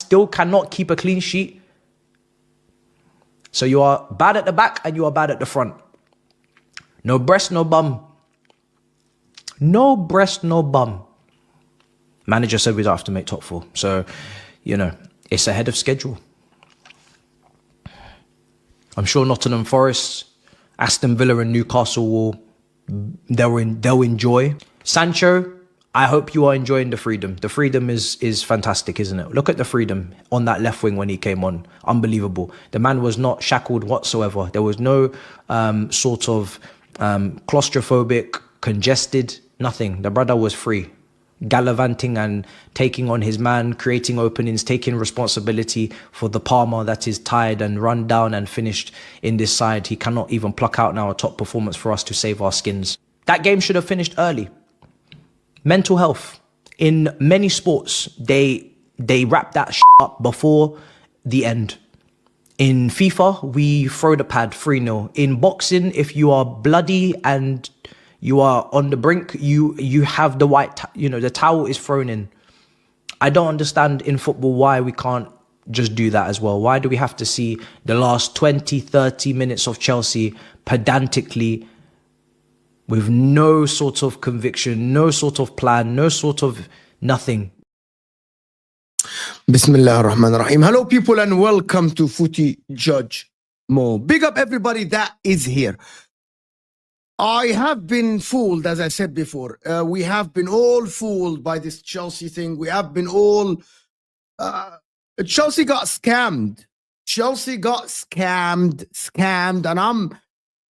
Still cannot keep a clean sheet. So you are bad at the back and you are bad at the front. No breast, no bum. No breast, no bum. Manager said we don't have to make top four. So, you know, it's ahead of schedule. I'm sure Nottingham Forest, Aston Villa and Newcastle they'll enjoy. Sancho, I hope you are enjoying the freedom. The freedom is fantastic, isn't it? Look at the freedom on that left wing when he came on. Unbelievable. The man was not shackled whatsoever. There was no sort of claustrophobic, congested, nothing. The brother was free, gallivanting and taking on his man, creating openings, taking responsibility for the Palmer that is tired and run down and finished in this side. He cannot even pluck out now a top performance for us to save our skins. That game should have finished early. Mental health. In many sports, they wrap that up before the end. In FIFA, we throw the pad 3-0. In boxing, if you are bloody and you are on the brink, you have the white, the towel is thrown in. I don't understand in football why we can't just do that as well. Why do we have to see the last 20, 30 minutes of Chelsea pedantically with no sort of conviction, no sort of plan, no sort of nothing? Bismillah ar-Rahman ar-Rahim. Hello people and welcome to Footy Judge Mo. Big up everybody that is here. I have been fooled, as I said before. We have been all fooled by this Chelsea thing. We have been all... Chelsea got scammed. Chelsea got scammed. And I'm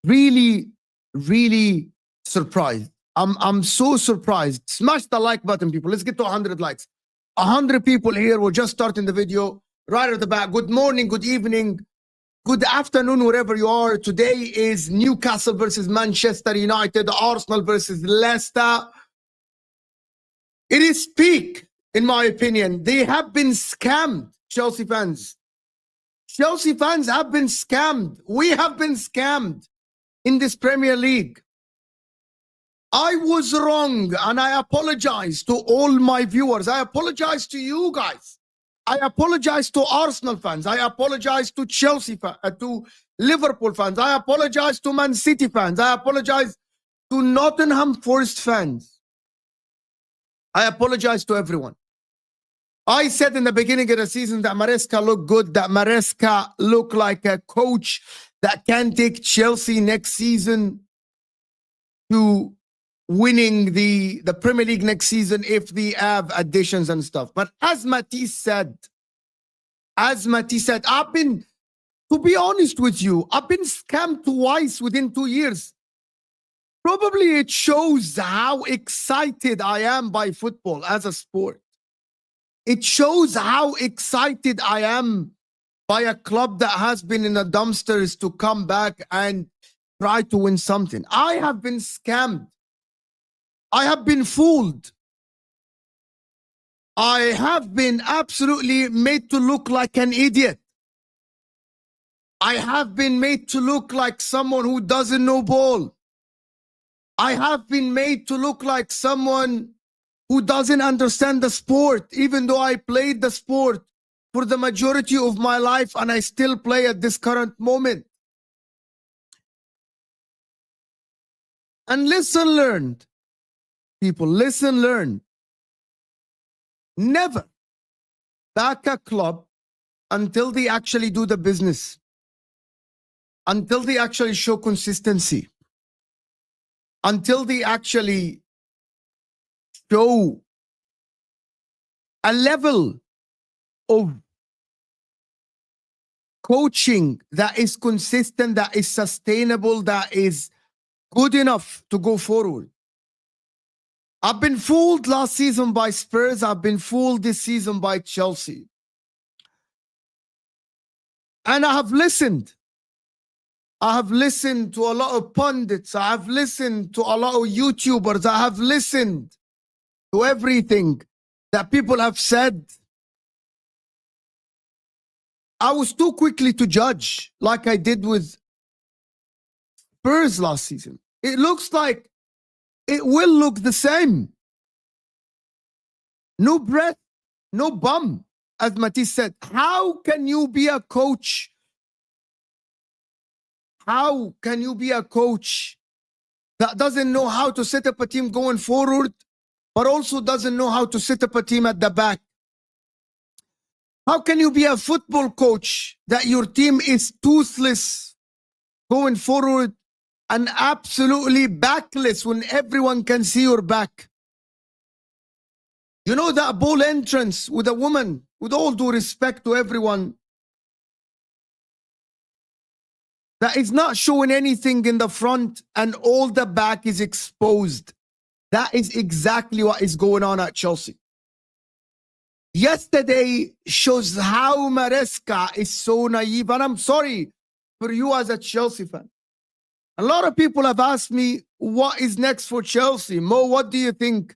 really, really surprised. I'm so surprised. Smash the like button, people. Let's get to 100 likes. 100 people here. We're just starting the video. Right at the back. Good morning, good evening, good afternoon, wherever you are. Today is Newcastle versus Manchester United, Arsenal versus Leicester. It is peak, in my opinion. They have been scammed, Chelsea fans. Chelsea fans have been scammed. We have been scammed in this Premier League. I was wrong, and I apologize to all my viewers. I apologize to you guys. I apologize to Arsenal fans. I apologize to Chelsea fans, to Liverpool fans. I apologize to Man City fans. I apologize to Nottingham Forest fans. I apologize to everyone. I said in the beginning of the season that Maresca looked good, that Maresca looked like a coach that can take Chelsea next season to winning the Premier League next season if they have additions and stuff. But as Matisse said, As Mati said, to be honest with you, I've been scammed twice within 2 years. Probably it shows how excited I am by football as a sport. It shows how excited I am by a club that has been in the dumpsters to come back and try to win something. I have been scammed. I have been fooled. I have been absolutely made to look like an idiot. I have been made to look like someone who doesn't know ball. I have been made to look like someone who doesn't understand the sport, even though I played the sport for the majority of my life and I still play at this current moment. And listen, learned. People, listen, learn. Never back a club until they actually do the business, until they actually show consistency, until they actually show a level of coaching that is consistent, that is sustainable, that is good enough to go forward. I've been fooled last season by Spurs. I've been fooled this season by Chelsea. And I have listened. I have listened to a lot of pundits. I have listened to a lot of YouTubers. I have listened to everything that people have said. I was too quickly to judge like I did with Spurs last season. It looks like it will look the same. No breath, no bum, as Matisse said. How can you be a coach? How can you be a coach that doesn't know how to set up a team going forward, but also doesn't know how to set up a team at the back? How can you be a football coach that your team is toothless going forward and absolutely backless when everyone can see your back? You know that ball entrance with a woman, with all due respect to everyone, that is not showing anything in the front and all the back is exposed. That is exactly what is going on at Chelsea. Yesterday shows how Maresca is so naive, and I'm sorry for you as a Chelsea fan. A lot of people have asked me, what is next for Chelsea? Mo, what do you think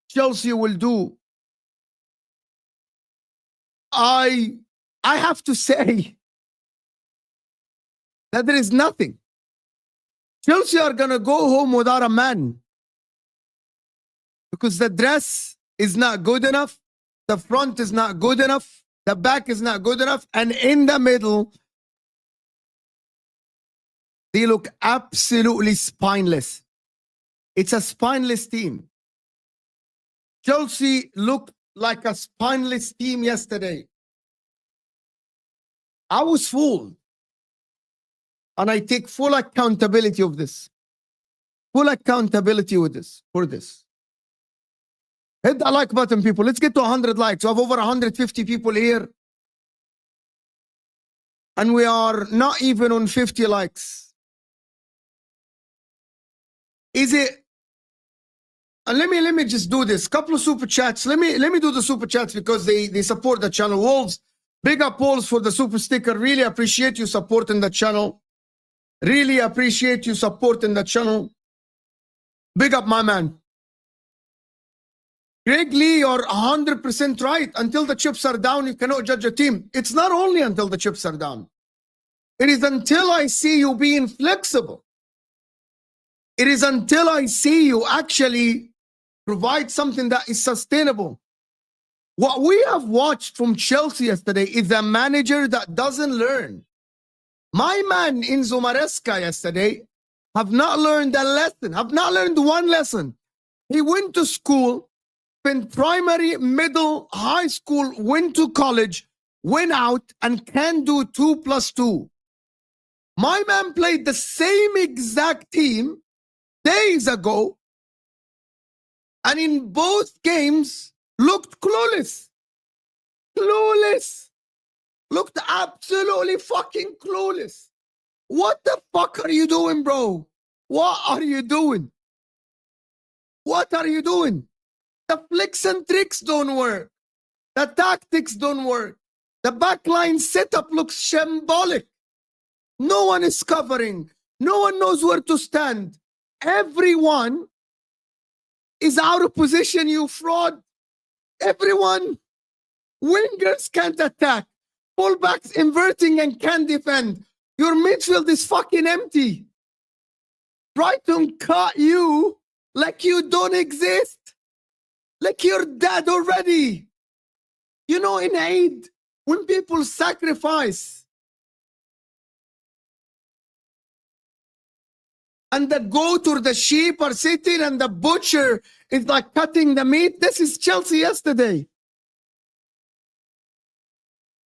Chelsea will do? I have to say that there is nothing. Chelsea are going to go home without a man because the dress is not good enough, the front is not good enough, the back is not good enough, and in the middle, they look absolutely spineless. It's a spineless team. Chelsea looked like a spineless team yesterday. I was fooled. And I take full accountability of this. Full accountability with this, for this. Hit the like button, people. Let's get to 100 likes. We have over 150 people here. And we are not even on 50 likes. Is it? And let me just do this. Couple of super chats. Let me do the super chats because they support the channel. Wolves, big up Wolves for the super sticker. Really appreciate you supporting the channel. Really appreciate you supporting the channel. Big up, my man. Greg Lee, you're 100% right. Until the chips are down, you cannot judge a team. It's not only until the chips are down. It is until I see you being flexible. It is until I see you actually provide something that is sustainable. What we have watched from Chelsea yesterday is a manager that doesn't learn. My man Enzo Maresca yesterday have not learned a lesson, have not learned one lesson. He went to school, spent primary, middle, high school, went to college, went out and can do 2 + 2. My man played the same exact team days ago and in both games looked clueless. Clueless. looked absolutely fucking clueless. What the fuck are you doing, bro? What are you doing? What are you doing? The flicks and tricks don't work. The tactics don't work. The backline setup looks shambolic. No one is covering. No one knows where to stand. Everyone is out of position, you fraud. Everyone. Wingers can't attack. Fullbacks inverting and can't defend. Your midfield is fucking empty. Brighton caught you like you don't exist. Like you're dead already. You know, in Eid, when people sacrifice and the goat or the sheep are sitting and the butcher is like cutting the meat, this is Chelsea yesterday.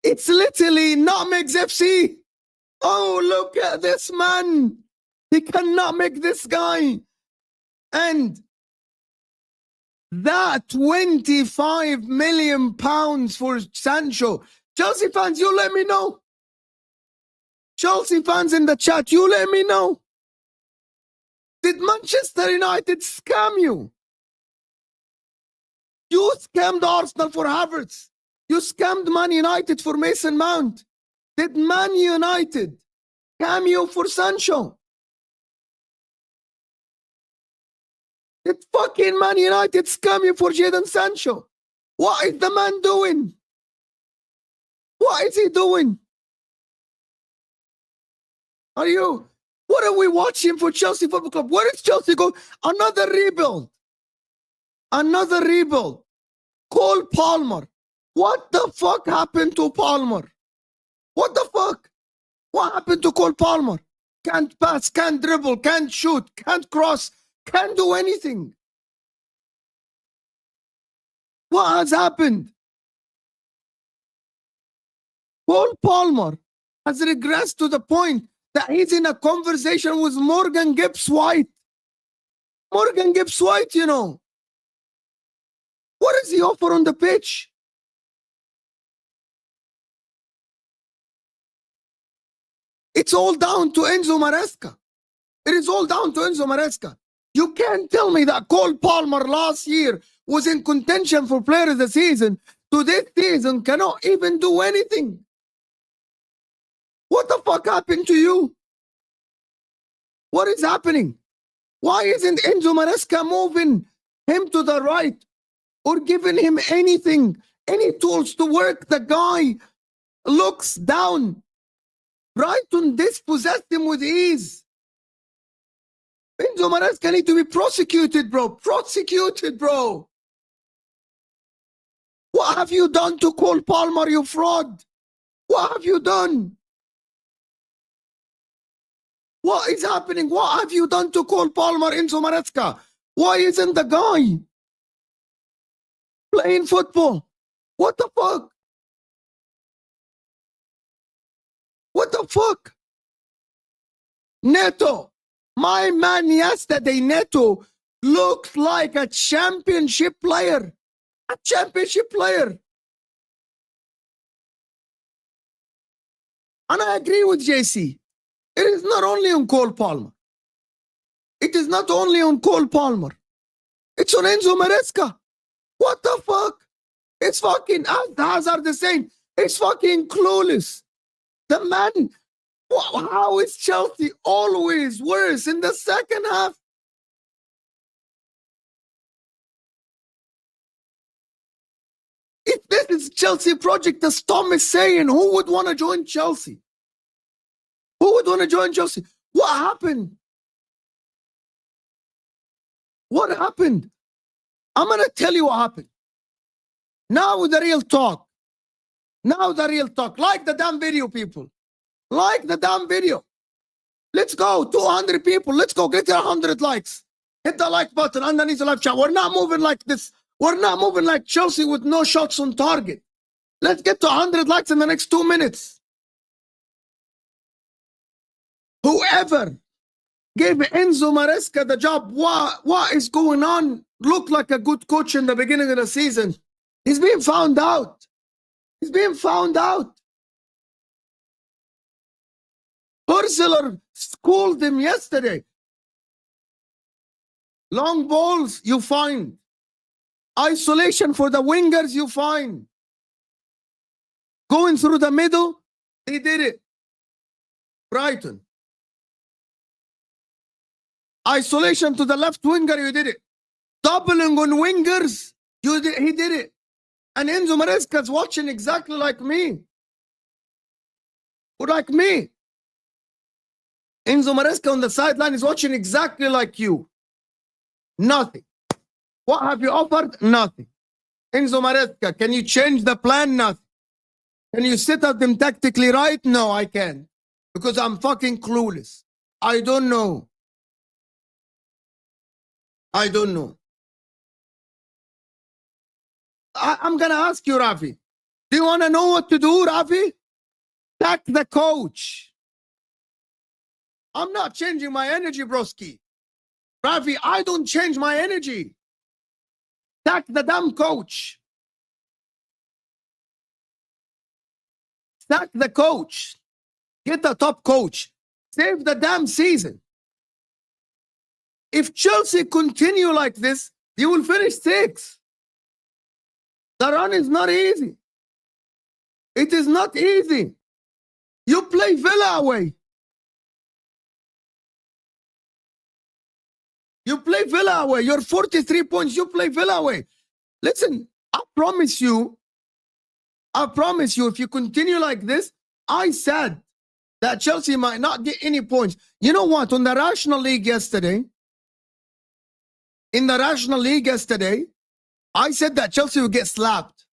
It's literally Nutmegs FC. Oh, look at this man. He cannot make this guy. And that 25 million pounds for Sancho. Chelsea fans, you let me know. Chelsea fans in the chat, you let me know. Did Manchester United scam you? You scammed Arsenal for Havertz. You scammed Man United for Mason Mount. Did Man United scam you for Sancho? Did fucking Man United scam you for Jadon Sancho? What is the man doing? What is he doing? What are we watching for Chelsea Football Club? Where is Chelsea going? Another rebuild. Another rebuild. Cole Palmer. What the fuck happened to Palmer? What the fuck? What happened to Cole Palmer? Can't pass, can't dribble, can't shoot, can't cross, can't do anything. What has happened? Cole Palmer has regressed to the point that he's in a conversation with Morgan Gibbs-White. Morgan Gibbs-White, you know. What does he offer on the pitch? It's all down to Enzo Maresca. It is all down to Enzo Maresca. You can't tell me that Cole Palmer last year was in contention for player of the season to this season cannot even do anything. What the fuck happened to you? What is happening? Why isn't Enzo Maresca moving him to the right or giving him anything, any tools to work? The guy looks down. Brighton dispossessed him with ease. Enzo Maresca need to be prosecuted, bro. Prosecuted, bro. What have you done to Cole Palmer, you fraud? What have you done? What is happening? What have you done to Cole Palmer, Enzo Maresca? Why isn't the guy playing football? What the fuck? What the fuck? Neto. My man yesterday, Neto, looked like a championship player. A championship player. And I agree with JC. It is not only on Cole Palmer. It is not only on Cole Palmer. It's on Enzo Maresca. What the fuck? It's fucking Hazard the same. It's fucking clueless. The man, how is Chelsea always worse in the second half? If this is Chelsea project, as Tom is saying, who would want to join Chelsea? Who would want to join Chelsea? What happened? What happened? I'm going to tell you what happened. Now the real talk. Now the real talk. Like the damn video, people. Like the damn video. Let's go. 200 people. Let's go. Get 100 likes. Hit the like button underneath the live chat. We're not moving like this. We're not moving like Chelsea with no shots on target. Let's get to 100 likes in the next 2 minutes. Whoever gave Enzo Maresca the job, what is going on? Looked like a good coach in the beginning of the season. He's being found out. He's being found out. Ursula schooled him yesterday. Long balls, you find. Isolation for the wingers, you find. Going through the middle, they did it. Brighton. Isolation to the left winger, you did it. Doubling on wingers, he did it. And Enzo Maresca is watching exactly like me. Like me. Enzo Maresca on the sideline is watching exactly like you. Nothing. What have you offered? Nothing. Enzo Maresca, can you change the plan? Nothing. Can you set up them tactically right? No, I can't. Because I'm fucking clueless. I don't know. I don't know. I'm going to ask you, Rafi. Do you want to know what to do, Rafi? Sack the coach. I'm not changing my energy, broski. Rafi, I don't change my energy. Sack the damn coach. Sack the coach. Get a top coach. Save the damn season. If Chelsea continue like this, you will finish 6th. The run is not easy. It is not easy. You play Villa away. You play Villa away. You're 43 points. You play Villa away. Listen, I promise you, if you continue like this, I said that Chelsea might not get any points. You know what? On the National League yesterday, I said that Chelsea will get slapped.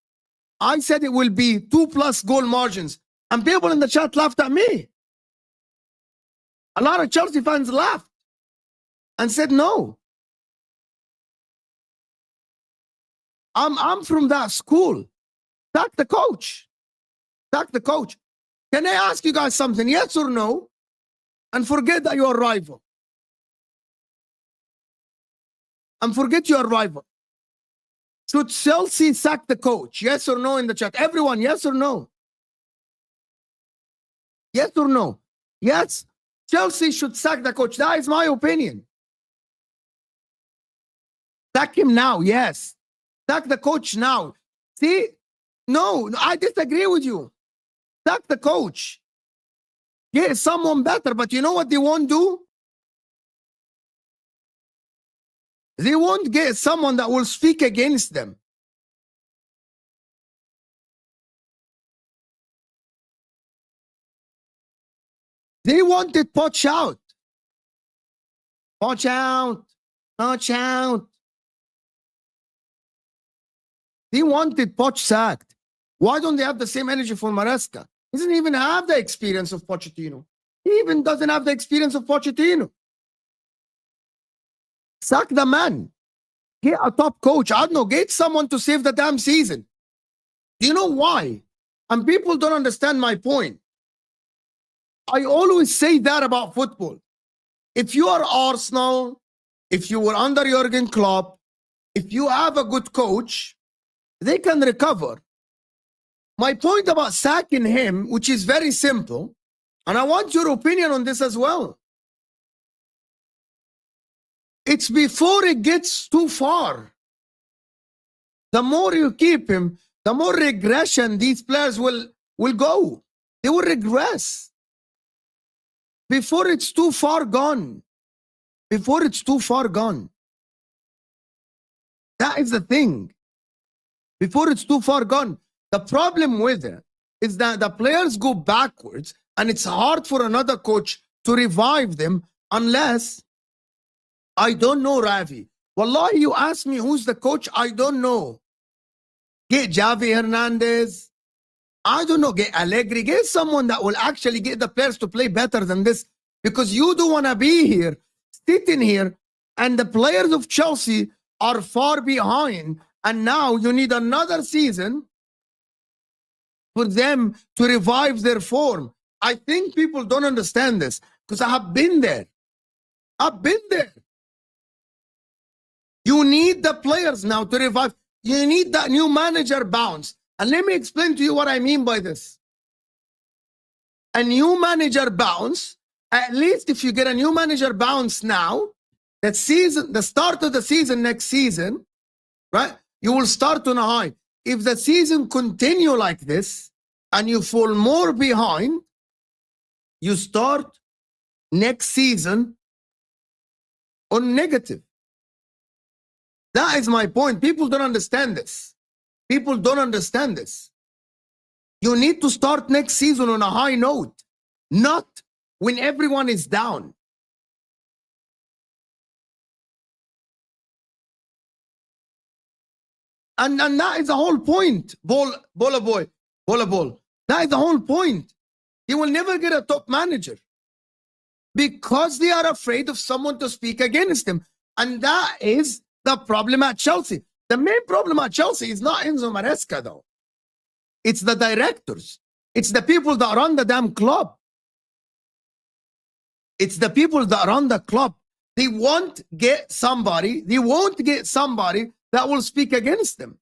I said it will be 2+ goal margins. And people in the chat laughed at me. A lot of Chelsea fans laughed and said no. I'm from that school. Sack the coach. Sack the coach. Can I ask you guys something? Yes or no? And forget that you're a rival. And forget you're a rival. Should Chelsea sack the coach? Yes or no in the chat? Everyone, yes or no? Yes or no? Yes, Chelsea should sack the coach. That is my opinion. Sack him now, yes. Sack the coach now. See? No, I disagree with you. Sack the coach. Get someone better, but you know what they won't do? They won't get someone that will speak against them. They wanted Poch out. Poch out. Poch out. They wanted Poch sacked. Why don't they have the same energy for Maresca? He doesn't even have the experience of Pochettino. He even doesn't have the experience of Pochettino. Sack the man. Get a top coach. I don't know. Get someone to save the damn season. Do you know why? And people don't understand my point. I always say that about football. If you are Arsenal, if you were under Jurgen Klopp, if you have a good coach, they can recover. My point about sacking him, which is very simple, and I want your opinion on this as well. It's before it gets too far. The more you keep him, the more regression these players will go. They will regress. Before it's too far gone. Before it's too far gone. That is the thing. Before it's too far gone. The problem with it is that the players go backwards and it's hard for another coach to revive them unless, I don't know, Ravi. Wallahi, you ask me who's the coach, I don't know. Get Javi Hernandez. I don't know, get Allegri. Get someone that will actually get the players to play better than this. Because you don't want to be here, sitting here, and the players of Chelsea are far behind. And now you need another season for them to revive their form. I think people don't understand this because I have been there. I've been there. You need the players now to revive. You need that new manager bounce. And let me explain to you what I mean by this. A new manager bounce At least if you get a new manager bounce now, that season, the start of the season next season, right? You will start on a high. If the season continue like this and you fall more behind, you start next season on negative. That is my point. People don't understand this. People don't understand this. You need to start next season on a high note, not when everyone is down. And that is the whole point. Ball. That is the whole point. He will never get a top manager because they are afraid of someone to speak against him. And that is the problem at Chelsea. The main problem at Chelsea is not Enzo Maresca, though. It's the directors. It's the people that run the damn club. It's the people that run the club. They won't get somebody that will speak against them.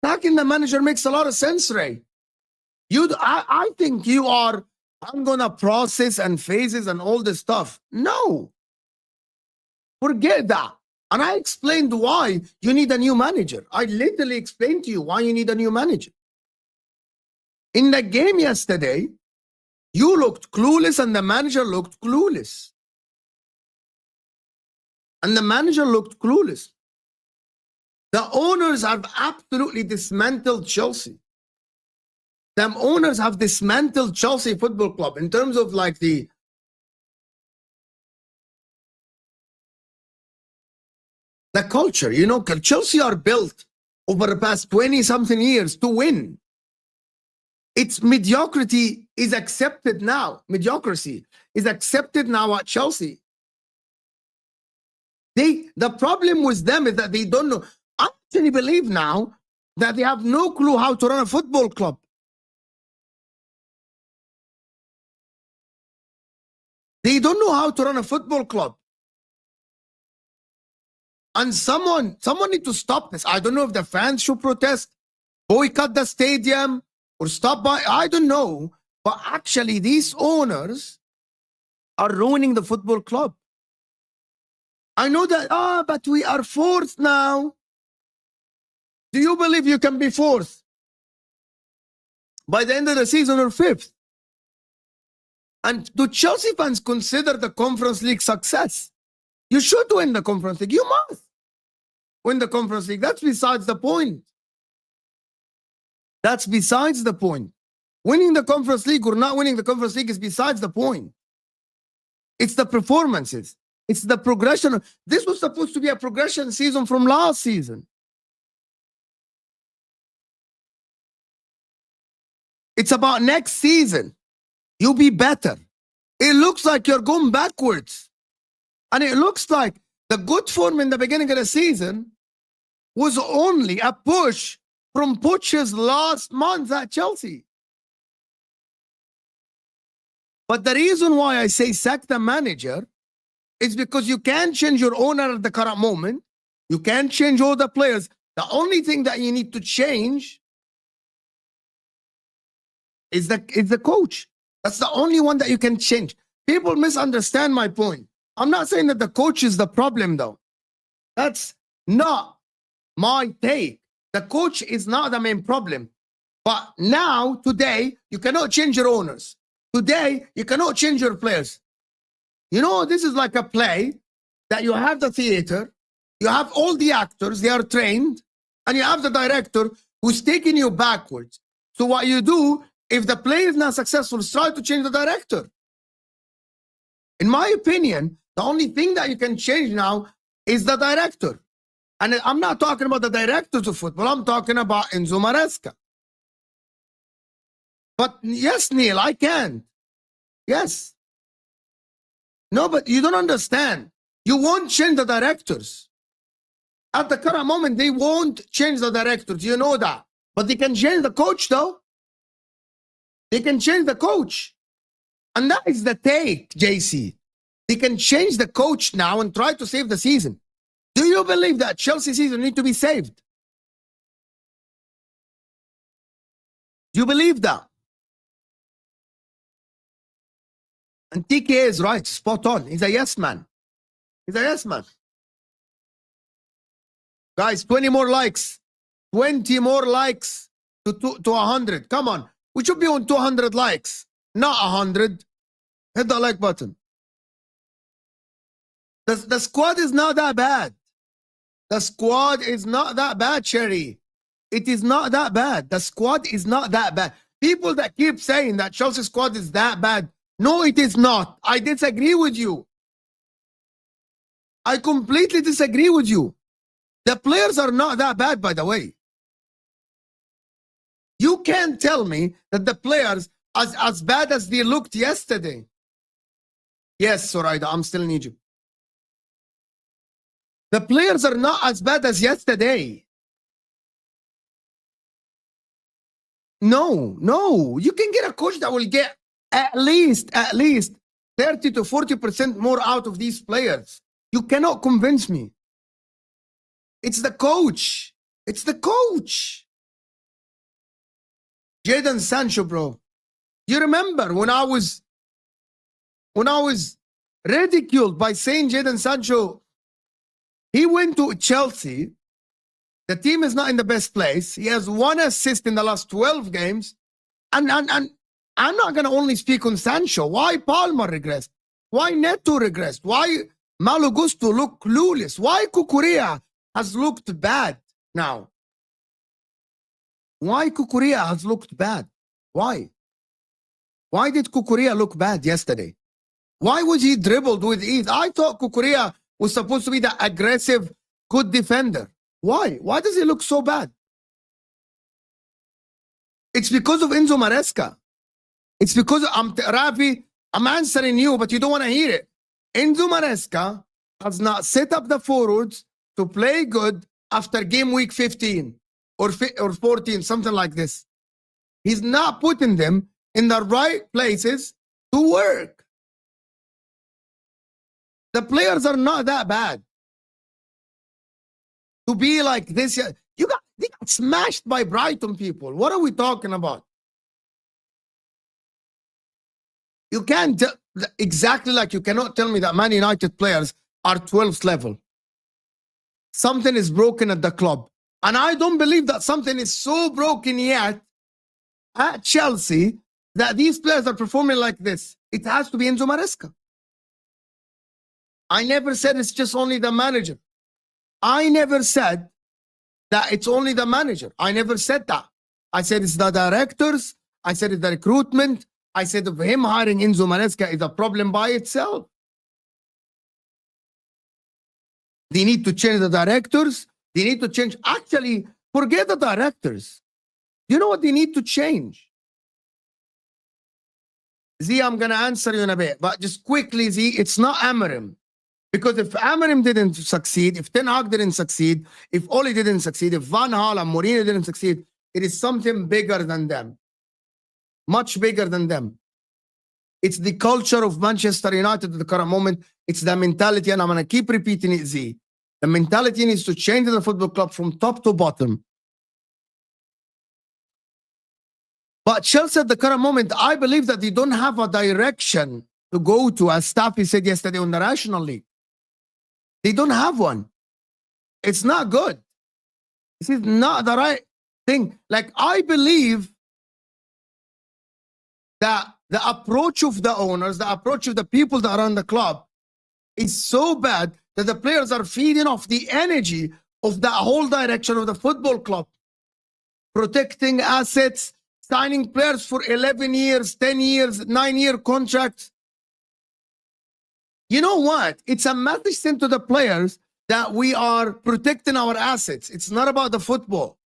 Attacking the manager makes a lot of sense, Ray. I think you are, I'm going to process and phases and all this stuff. No. Forget that. And I explained why you need a new manager. I literally explained to you why you need a new manager. In the game yesterday, you looked clueless and the manager looked clueless. And the manager looked clueless. The owners have absolutely dismantled Chelsea. The owners have dismantled Chelsea Football Club in terms of like the culture. You know, Chelsea are built over the past 20-something years to win. Its mediocrity is accepted now. Mediocrity is accepted now at Chelsea. The problem with them is that they don't know. I actually believe now that they have no clue how to run a football club. They don't know how to run a football club. And someone need to stop this. I don't know if the fans should protest, boycott the stadium, or stop by. I don't know. But actually, these owners are ruining the football club. I know that, but we are fourth now. Do you believe you can be fourth by the end of the season or fifth? And do Chelsea fans consider the Conference League success? You should win the Conference League. You must win the Conference League. That's besides the point. That's besides the point. Winning the Conference League or not winning the Conference League is besides the point. It's the performances. It's the progression. This was supposed to be a progression season from last season. It's about next season. You'll be better. It looks like you're going backwards. And it looks like the good form in the beginning of the season was only a push from Poch's last month at Chelsea. But the reason why I say sack the manager is because you can't change your owner at the current moment. You can't change all the players. The only thing that you need to change is the coach. That's the only one that you can change. People misunderstand my point. I'm not saying that the coach is the problem, though. That's not my take. The coach is not the main problem. But now, today, you cannot change your owners. Today, you cannot change your players. You know, this is like a play that you have the theater, you have all the actors, they are trained, and you have the director who's taking you backwards. So what you do, if the play is not successful, try to change the director. In my opinion, the only thing that you can change now is the director. And I'm not talking about the directors of football. I'm talking about Enzo Maresca. But yes, Neil, I can. Yes. No, but you don't understand. You won't change the directors. At the current moment, they won't change the directors. You know that. But they can change the coach, though. They can change the coach. And that is the take, JC. They can change the coach now and try to save the season. Do you believe that Chelsea season need to be saved? Do you believe that? And TK is right, spot on. He's a yes man. He's a yes man. Guys, 20 more likes. 20 more likes to 100. Come on. We should be on 200 likes, not 100. Hit the like button. The squad is not that bad. The squad is not that bad, Cherry. It is not that bad. The squad is not that bad. People that keep saying that Chelsea squad is that bad, no, it is not. I disagree with you. I completely disagree with you. The players are not that bad, by the way. You can't tell me that the players as bad as they looked yesterday. Yes, Soraida, I'm still in Egypt. The players are not as bad as yesterday. No. You can get a coach that will get at least 30 to 40% more out of these players. You cannot convince me. It's the coach. It's the coach. Jadon Sancho, bro. You remember when I was ridiculed by saying Jadon Sancho, he went to Chelsea. The team is not in the best place. He has 1 assist in the last 12 games. And I'm not going to only speak on Sancho. Why Palmer regressed? Why Neto regressed? Why Malo Gusto looked clueless? Why Kukurea has looked bad now? Why Kukurea has looked bad? Why? Why did Kukurea look bad yesterday? Why was he dribbled with ease? I thought Kukurea was supposed to be the aggressive, good defender. Why? Why does he look so bad? It's because of Enzo Maresca. It's because Rafi, I'm answering you, but you don't want to hear it. Enzo Maresca has not set up the forwards to play good after game week 15 or 14, something like this. He's not putting them in the right places to work. The players are not that bad. To be like this, they got smashed by Brighton, people. What are we talking about? You can't exactly like you cannot tell me that Man United players are 12th level. Something is broken at the club. And I don't believe that something is so broken yet at Chelsea that these players are performing like this. It has to be Enzo Maresca. I never said it's just only the manager. I never said that it's only the manager. I never said that. I said it's the directors. I said it's the recruitment. I said of him hiring Enzo Maresca is a problem by itself. They need to change the directors. They need to change. Actually, forget the directors. You know what they need to change? Z, I'm going to answer you in a bit. But just quickly, Z, it's not Amorim. Because if Amorim didn't succeed, if Ten Hag didn't succeed, if Ole didn't succeed, if Van Gaal and Mourinho didn't succeed, it is something bigger than them. Much bigger than them. It's the culture of Manchester United at the current moment. It's the mentality, and I'm going to keep repeating it, Z. The mentality needs to change in the football club from top to bottom. But Chelsea at the current moment, I believe that they don't have a direction to go to, as Staffy said yesterday on the National League. They don't have one. It's not good. This is not the right thing. Like, I believe that the approach of the owners, the approach of the people that run the club is so bad that the players are feeding off the energy of the whole direction of the football club. Protecting assets, signing players for 11 years, 10 years, 9-year contracts. You know what? It's a message sent to the players that we are protecting our assets. It's not about the football.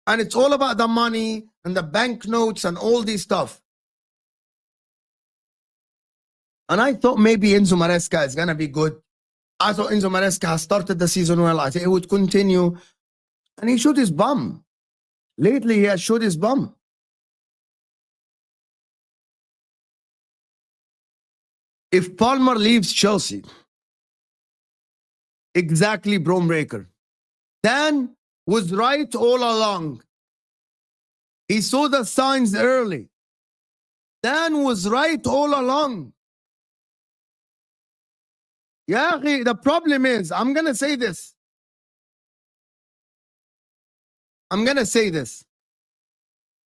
And it's all about the money and the banknotes and all this stuff. And I thought maybe Enzo Maresca is going to be good. I thought Enzo Maresca has started the season well. I thought he would continue. And he showed his bum. Lately, he has showed his bum. If Palmer leaves Chelsea, exactly, Bromebreaker. Dan was right all along. He saw the signs early. Dan was right all along. Yeah, the problem is, I'm going to say this.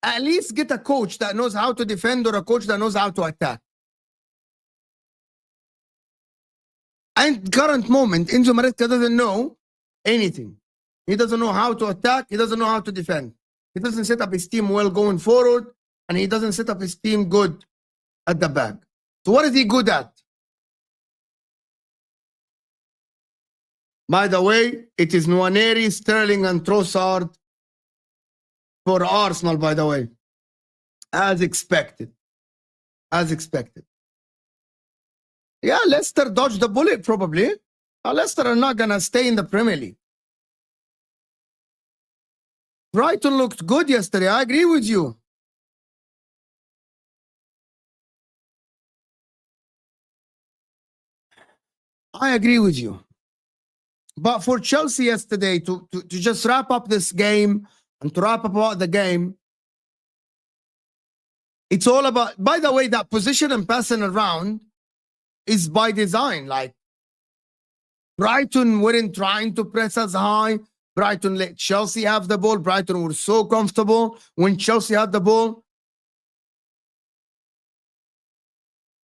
At least get a coach that knows how to defend or a coach that knows how to attack. And current moment, Enzo Maresca doesn't know anything. He doesn't know how to attack. He doesn't know how to defend. He doesn't set up his team well going forward, and he doesn't set up his team good at the back. So what is he good at? By the way, it is Nwaneri, Sterling, and Trossard for Arsenal, by the way. As expected. As expected. Yeah, Leicester dodged the bullet, probably. Leicester are not going to stay in the Premier League. Brighton looked good yesterday. I agree with you. I agree with you. But for Chelsea yesterday, to just wrap up this game and to wrap up about the game, it's all about, by the way, that position and passing around is by design. Like, Brighton weren't trying to press as high. Brighton let Chelsea have the ball. Brighton were so comfortable when Chelsea had the ball.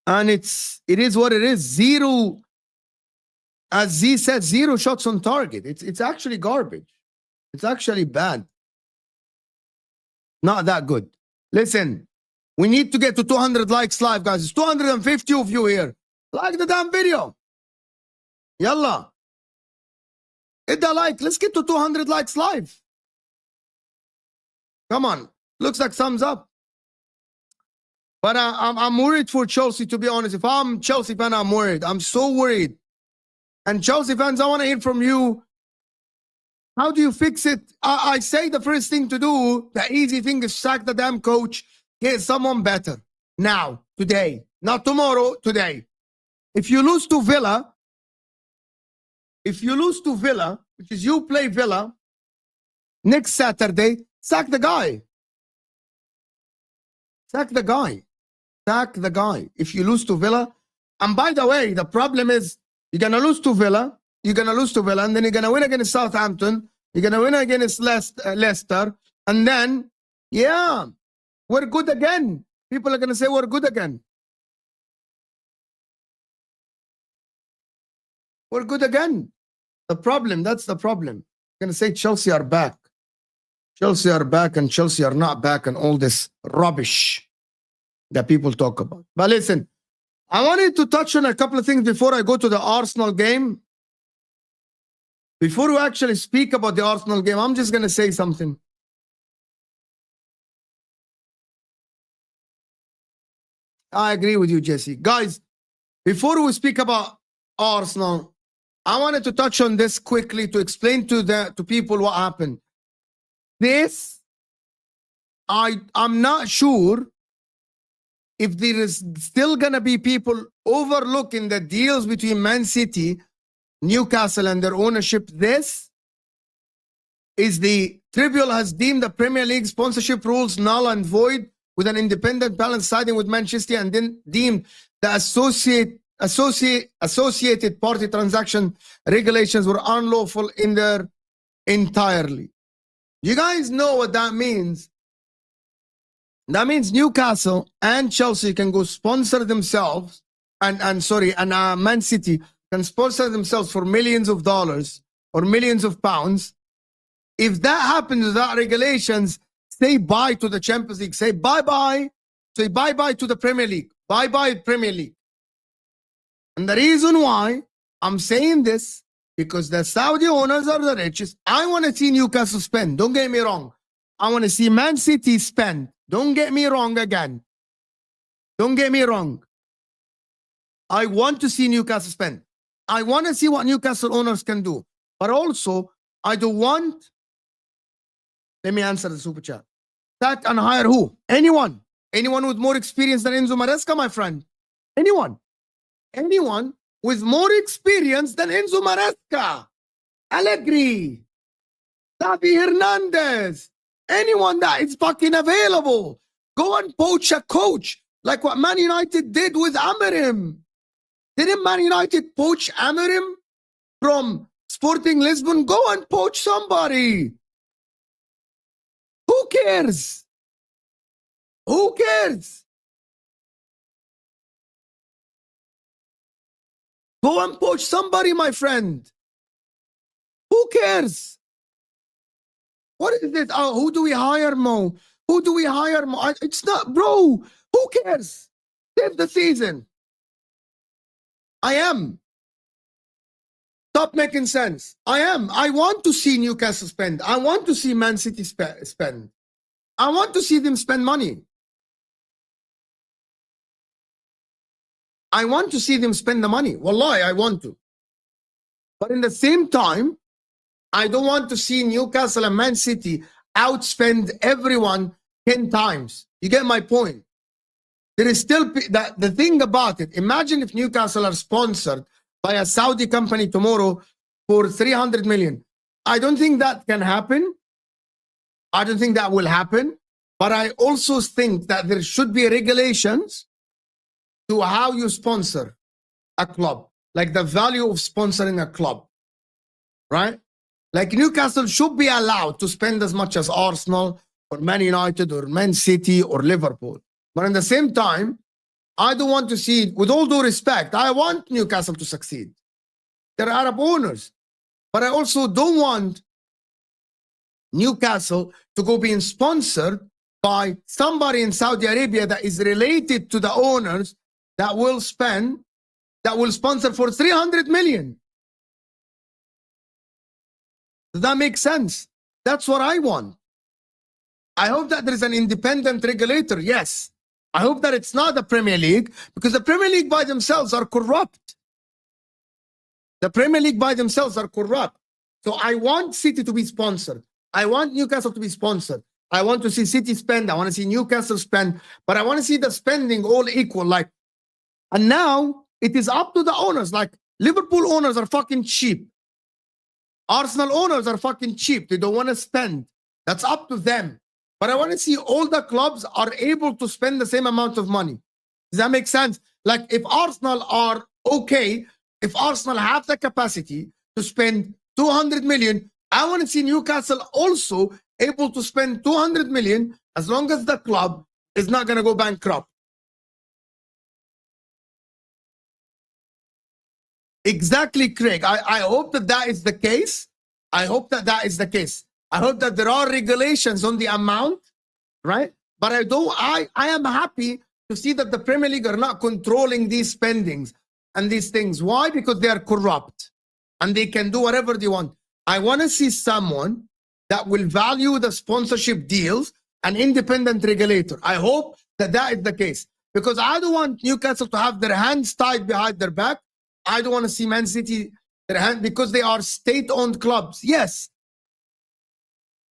And it is what it is. Zero, as Z said, 0 shots on target. It's actually garbage. It's actually bad. Not that good. Listen, we need to get to 200 likes live, guys. It's 250 of you here. Like the damn video. Yalla. Hit the like. Let's get to 200 likes live. Come on. Looks like thumbs up. But I'm worried for Chelsea, to be honest. If I'm Chelsea fan, I'm worried. I'm so worried. And Chelsea fans, I want to hear from you. How do you fix it? I say the first thing to do, the easy thing is sack the damn coach, get someone better. Now, today. Not tomorrow, today. If you lose to Villa, which is you play Villa, next Saturday, sack the guy. Sack the guy. Sack the guy. If you lose to Villa. And by the way, the problem is, you're going to lose to Villa, and then you're going to win against Southampton, you're going to win against Leicester, and then, yeah, we're good again. People are going to say we're good again. We're good again. That's the problem. I'm going to say Chelsea are back. Chelsea are back and Chelsea are not back and all this rubbish that people talk about. But listen, I wanted to touch on a couple of things before I go to the Arsenal game. Before we actually speak about the Arsenal game, I'm just going to say something. I agree with you, Jesse. Guys, before we speak about Arsenal, I wanted to touch on this quickly to explain to people what happened. This, I'm not sure if there is still going to be people overlooking the deals between Man City, Newcastle, and their ownership. This is the Tribunal has deemed the Premier League sponsorship rules null and void, with an independent panel siding with Manchester, and then deemed the associated party transaction regulations were unlawful in their entirely. You guys know what that means? That means Newcastle and Chelsea can go sponsor themselves, and Man City can sponsor themselves for millions of dollars or millions of pounds. If that happens without regulations, say bye to the Champions League. Say bye-bye. Say bye-bye to the Premier League. Bye-bye Premier League. And the reason why I'm saying this, because the Saudi owners are the richest. I want to see Newcastle spend. Don't get me wrong. I want to see Man City spend. Don't get me wrong again. Don't get me wrong. I want to see Newcastle spend. I want to see what Newcastle owners can do. But also, I don't want... Let me answer the super chat. That and hire who? Anyone. Anyone with more experience than Enzo Maresca, my friend. Anyone. Anyone with more experience than Enzo Maresca. Allegri. Xavi Hernandez. Anyone that is fucking available. Go and poach a coach. Like what Man United did with Amorim. Didn't Man United poach Amorim from Sporting Lisbon? Go and poach somebody. Who cares? Who cares? Go and poach somebody, my friend. Who cares? What is this? Oh, who do we hire, Mo? Who do we hire, Mo? It's not, bro. Who cares? Save the season. I am. Stop making sense. I am. I want to see Newcastle spend. I want to see Man City spend. I want to see them spend money. I want to see them spend the money. Wallahi, I want to. But in the same time, I don't want to see Newcastle and Man City outspend everyone 10 times. You get my point? There is still the thing about it. Imagine if Newcastle are sponsored by a Saudi company tomorrow for 300 million. I don't think that can happen. I don't think that will happen. But I also think that there should be regulations to how you sponsor a club, like the value of sponsoring a club, right? Like Newcastle should be allowed to spend as much as Arsenal or Man United or Man City or Liverpool. But at the same time, I don't want to see, with all due respect, I want Newcastle to succeed. They're Arab owners. But I also don't want Newcastle to go being sponsored by somebody in Saudi Arabia that is related to the owners that will sponsor for 300 million. Does that make sense? That's what I want. I hope that there is an independent regulator, yes. I hope that it's not the Premier League, because the Premier League by themselves are corrupt. The Premier League by themselves are corrupt. So I want City to be sponsored. I want Newcastle to be sponsored. I want to see City spend. I want to see Newcastle spend. But I want to see the spending all equal. And now it is up to the owners. Like Liverpool owners are fucking cheap. Arsenal owners are fucking cheap. They don't want to spend. That's up to them. But I want to see all the clubs are able to spend the same amount of money. Does that make sense? Like if Arsenal are okay, if Arsenal have the capacity to spend 200 million, I want to see Newcastle also able to spend 200 million as long as the club is not going to go bankrupt. Exactly, Craig. I hope that that is the case. I hope that that is the case. I hope that there are regulations on the amount, right? But I am happy to see that the Premier League are not controlling these spendings and these things. Why? Because they are corrupt and they can do whatever they want. I want to see someone that will value the sponsorship deals, an independent regulator. I hope that that is the case, because I don't want Newcastle to have their hands tied behind their back. I don't want to see Man City their hand, because they are state-owned clubs. Yes.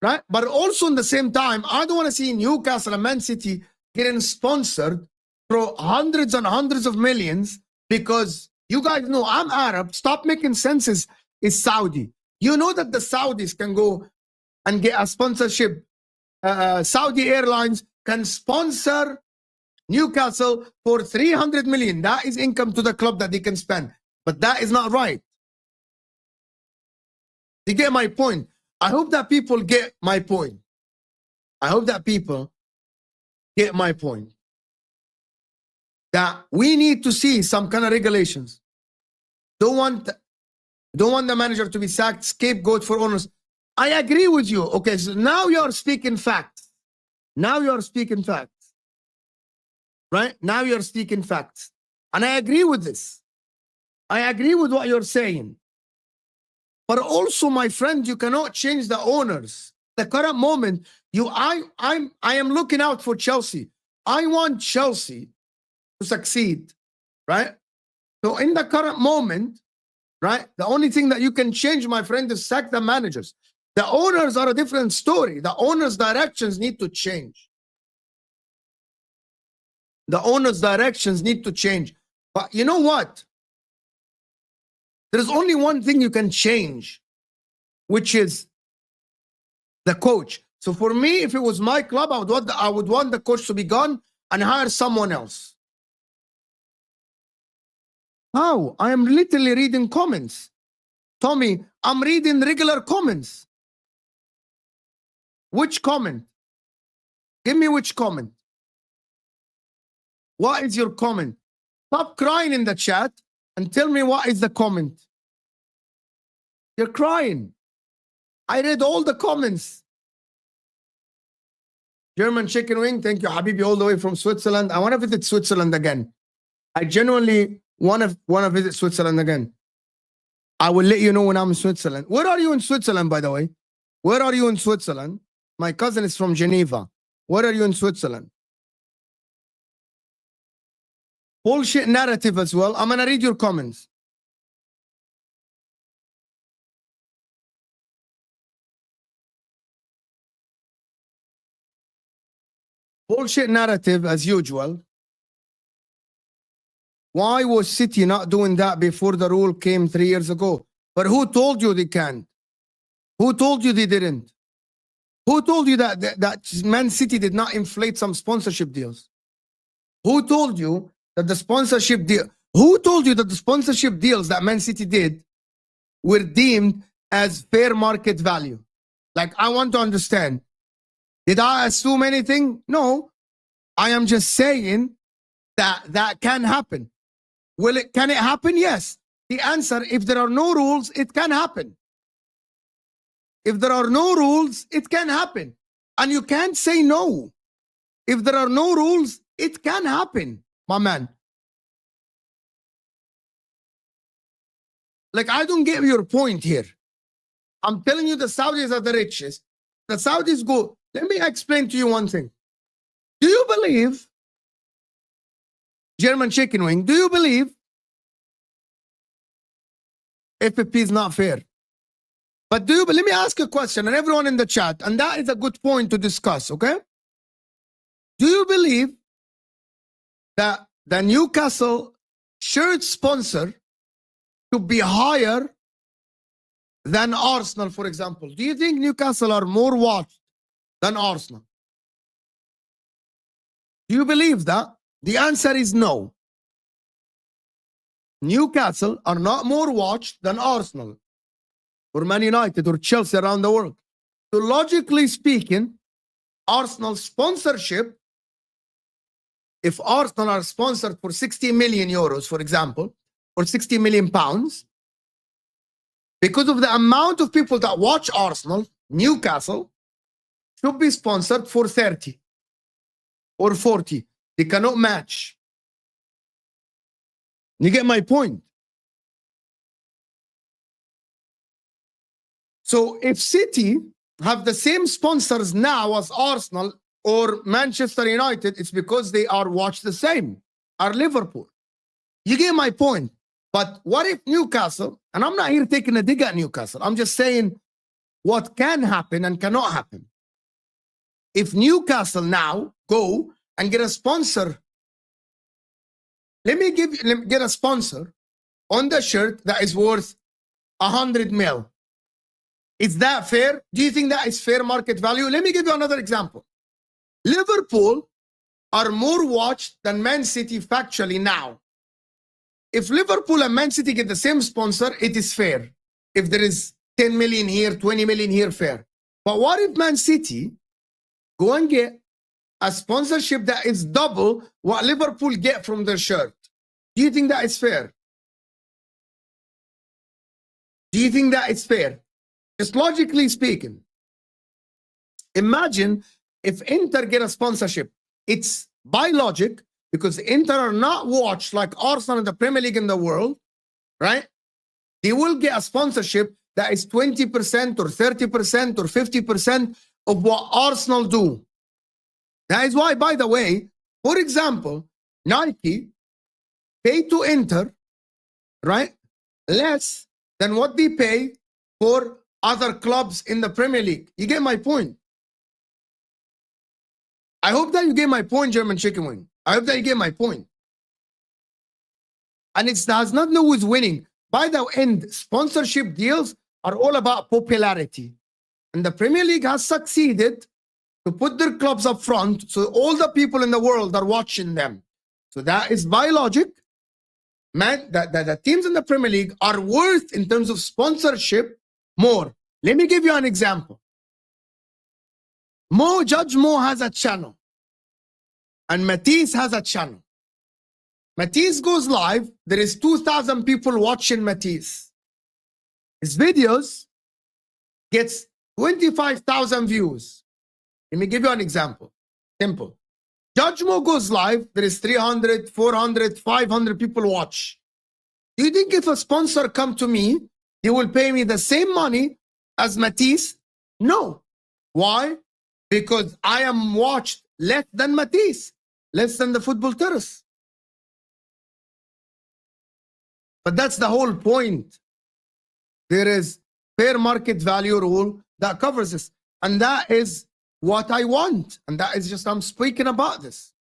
Right? But also in the same time, I don't want to see Newcastle and Man City getting sponsored for hundreds and hundreds of millions, because you guys know I'm Arab. Stop making senses is Saudi. You know that the Saudis can go and get a sponsorship. Saudi Airlines can sponsor Newcastle for 300 million. That is income to the club that they can spend. But that is not right. You get my point? I hope that people get my point. I hope that people get my point. That we need to see some kind of regulations. Don't want the manager to be sacked, scapegoat for owners. I agree with you. Okay, so now you're speaking facts. Now you're speaking facts. Right? Now you're speaking facts. And I agree with this. I agree with what you're saying. But also, my friend, you cannot change the owners. The current moment, I am looking out for Chelsea. I want Chelsea to succeed, right? So in the current moment, right, the only thing that you can change, my friend, is sack the managers. The owners are a different story. The owners' directions need to change. The owners' directions need to change. But you know what? There's only one thing you can change, which is the coach. So for me, if it was my club, I would want the coach to be gone. and hire someone else. How? I am literally reading comments. Tommy, I'm reading regular comments. Which comment? Give me which comment. What is your comment? Stop crying in the chat and tell me what is the comment. You're crying. I read all the comments. German chicken wing, thank you, Habibi, all the way from Switzerland. I want to visit Switzerland again. I genuinely want to visit Switzerland again. I will let you know when I'm in Switzerland. Where are you in Switzerland, by the way? Where are you in Switzerland? My cousin is from Geneva. Where are you in Switzerland? Bullshit narrative as well. I'm going to read your comments. Bullshit narrative as usual. Why was City not doing that before the rule came 3 years ago? But who told you they can't? Who told you they didn't? Who told you that Man City did not inflate some sponsorship deals? Who told you that the sponsorship deal? Who told you that the sponsorship deals that Man City did were deemed as fair market value? Like, I want to understand. Did I assume anything? No. I am just saying that can happen. Can it happen? Yes. The answer, if there are no rules, it can happen. If there are no rules, it can happen. And you can't say no. If there are no rules, it can happen, my man. Like, I don't get your point here. I'm telling you the Saudis are the richest. The Saudis go. Let me explain to you one thing. Do you believe, German chicken wing, do you believe FFP is not fair? But let me ask a question, and everyone in the chat, and that is a good point to discuss, okay? Do you believe that the Newcastle shirt sponsor should be higher than Arsenal, for example? Do you think Newcastle are more watched than Arsenal? Do you believe that? The answer is no. Newcastle are not more watched than Arsenal or Man United or Chelsea around the world. So logically speaking, Arsenal sponsorship, if Arsenal are sponsored for 60 million euros, for example, or 60 million pounds, because of the amount of people that watch Arsenal, Newcastle should be sponsored for 30 or 40. They cannot match. You get my point? So if City have the same sponsors now as Arsenal or Manchester United, it's because they are watched the same, or Liverpool. You get my point? But what if Newcastle, and I'm not here taking a dig at Newcastle, I'm just saying what can happen and cannot happen. If Newcastle now go and get a sponsor, let me get a sponsor on the shirt that is worth 100 mil. Is that fair? Do you think that is fair market value? Let me give you another example. Liverpool are more watched than Man City factually now. If Liverpool and Man City get the same sponsor, it is fair. If there is 10 million here, 20 million here, fair. But what if Man City go and get a sponsorship that is double what Liverpool get from their shirt? Do you think that is fair? Do you think that is fair? Just logically speaking. Imagine if Inter get a sponsorship. It's by logic, because Inter are not watched like Arsenal in the Premier League in the world, right? They will get a sponsorship that is 20% or 30% or 50% of what Arsenal do. That is why, by the way, for example, Nike pay to Inter, right, less than what they pay for other clubs in the Premier League. You get my point? I hope that you get my point, German chicken wing. I hope that you get my point. And it has nothing to do with winning. By the end, sponsorship deals are all about popularity. And the Premier League has succeeded to put their clubs up front so all the people in the world are watching them. So that is by logic, man, that the teams in the Premier League are worth in terms of sponsorship more. Let me give you an example. Judge Mo has a channel and Matisse has a channel. Matisse goes live. There is 2,000 people watching Matisse. His videos gets 25,000 views. Let me give you an example. Simple. Judge Mo goes live. There is 300, 400, 500 people watch. Do you think if a sponsor come to me, he will pay me the same money as Matisse? No. Why? Because I am watched less than Matisse, less than the football terrace. But that's the whole point. There is fair market value rule that covers this. And that is what I want. And that is just, I'm speaking about this.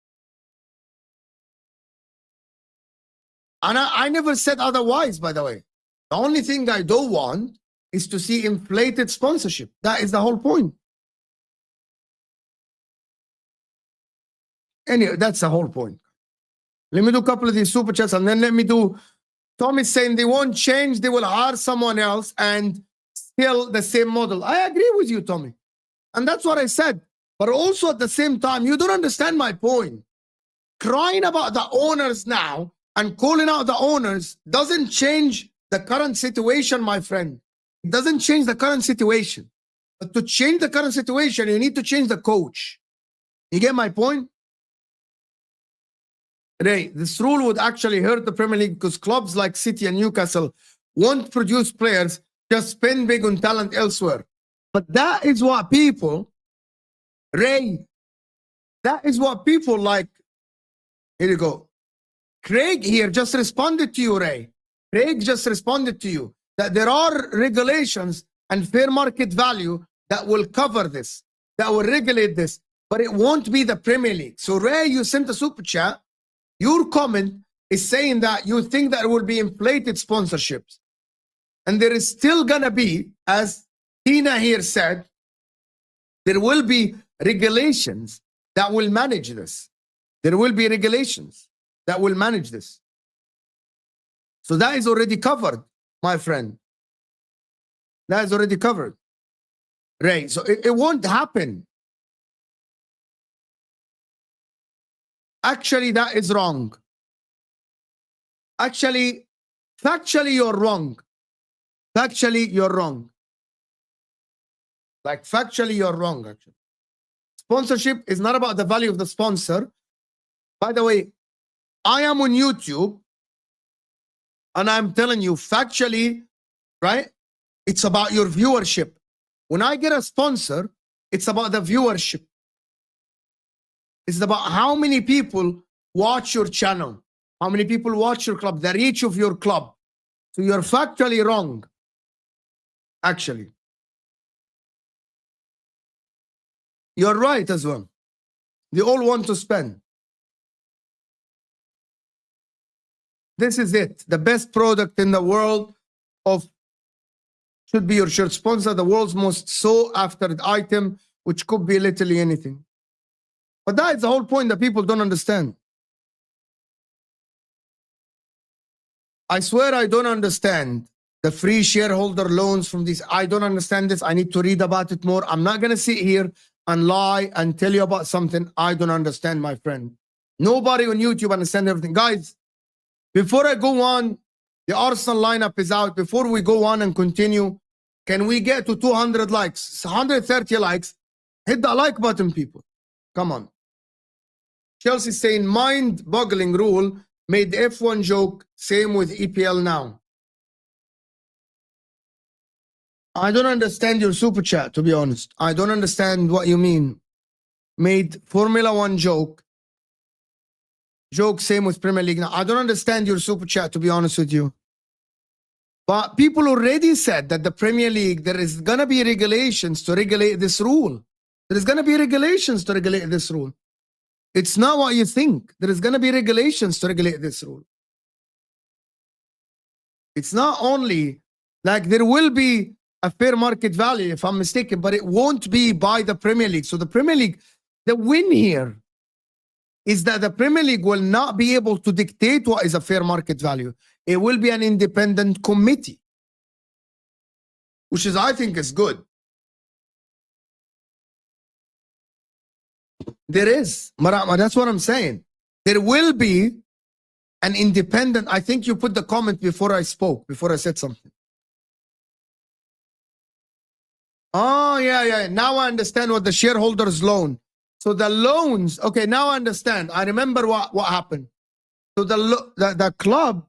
And I never said otherwise, by the way. The only thing I don't want is to see inflated sponsorship. That is the whole point. Anyway, that's the whole point. Let me do a couple of these super chats and then let me do. Tommy's saying they won't change, they will hire someone else and still the same model. I agree with you, Tommy. And that's what I said. But also at the same time, you don't understand my point. Crying about the owners now and calling out the owners doesn't change the current situation, my friend. It doesn't change the current situation. But to change the current situation, you need to change the coach. You get my point? Ray, this rule would actually hurt the Premier League because clubs like City and Newcastle won't produce players, just spend big on talent elsewhere. But that is what people, Ray, that is what people like. Here you go. Craig here just responded to you, Ray. Craig just responded to you that there are regulations and fair market value that will cover this, that will regulate this, but it won't be the Premier League. So Ray, you sent a super chat. Your comment is saying that you think that there will be inflated sponsorships. And there is still going to be, as Tina here said, there will be regulations that will manage this. There will be regulations that will manage this. So that is already covered, my friend. That is already covered. Right. So it won't happen. Actually, that is wrong. Actually, factually, you're wrong. Factually, you're wrong. Like, factually, you're wrong, actually. Sponsorship is not about the value of the sponsor. By the way, I am on YouTube, and I'm telling you, factually, right? It's about your viewership. When I get a sponsor, it's about the viewership. It's about how many people watch your channel, how many people watch your club, the reach of your club. So you're factually wrong, actually. You're right as well. They all want to spend. This is it. The best product in the world of should be your shirt sponsor, the world's most sought after item, which could be literally anything. But that is the whole point that people don't understand. I swear I don't understand the free shareholder loans from these. I don't understand this. I need to read about it more. I'm not going to sit here and lie and tell you about something I don't understand, my friend. Nobody on YouTube understands everything. Guys, before I go on, the Arsenal lineup is out. Before we go on and continue, can we get to 200 likes? 130 likes. Hit the like button, people. Come on. Chelsea saying mind-boggling rule made the F1 joke. Same with EPL now. I don't understand your super chat, to be honest. I don't understand what you mean. Made Formula 1 joke. Joke same with Premier League now. I don't understand your super chat, to be honest with you. But people already said that the Premier League, there is going to be regulations to regulate this rule. There is going to be regulations to regulate this rule. It's not what you think. There is going to be regulations to regulate this rule. It's not only like there will be a fair market value, if I'm mistaken, but it won't be by the Premier League. So the Premier League, the win here is that the Premier League will not be able to dictate what is a fair market value. It will be an independent committee, which is, I think, is good. There is, Marama, that's what I'm saying. There will be an independent. I think you put the comment before I spoke, before I said something. Oh, yeah. Now I understand what the shareholders loan. So the loans, okay, now I understand. I remember what happened. So the club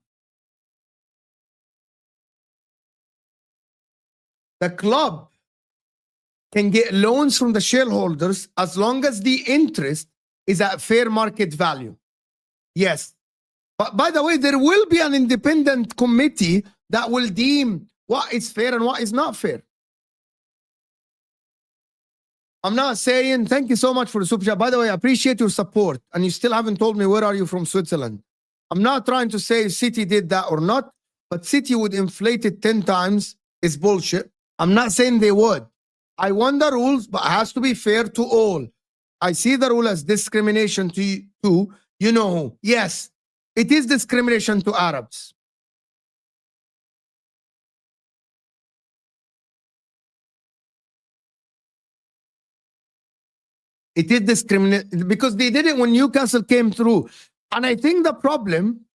can get loans from the shareholders as long as the interest is at fair market value. Yes. But by the way, there will be an independent committee that will deem what is fair and what is not fair. I'm not saying, thank you so much for the super chat. By the way, I appreciate your support. And you still haven't told me where are you from Switzerland. I'm not trying to say City did that or not, but City would inflate it 10 times is bullshit. I'm not saying they would. I want the rules, but it has to be fair to all. I see the rule as discrimination to you know who. Yes, it is discrimination to Arabs. It is discrimination because they did it when Newcastle came through. And I think the problem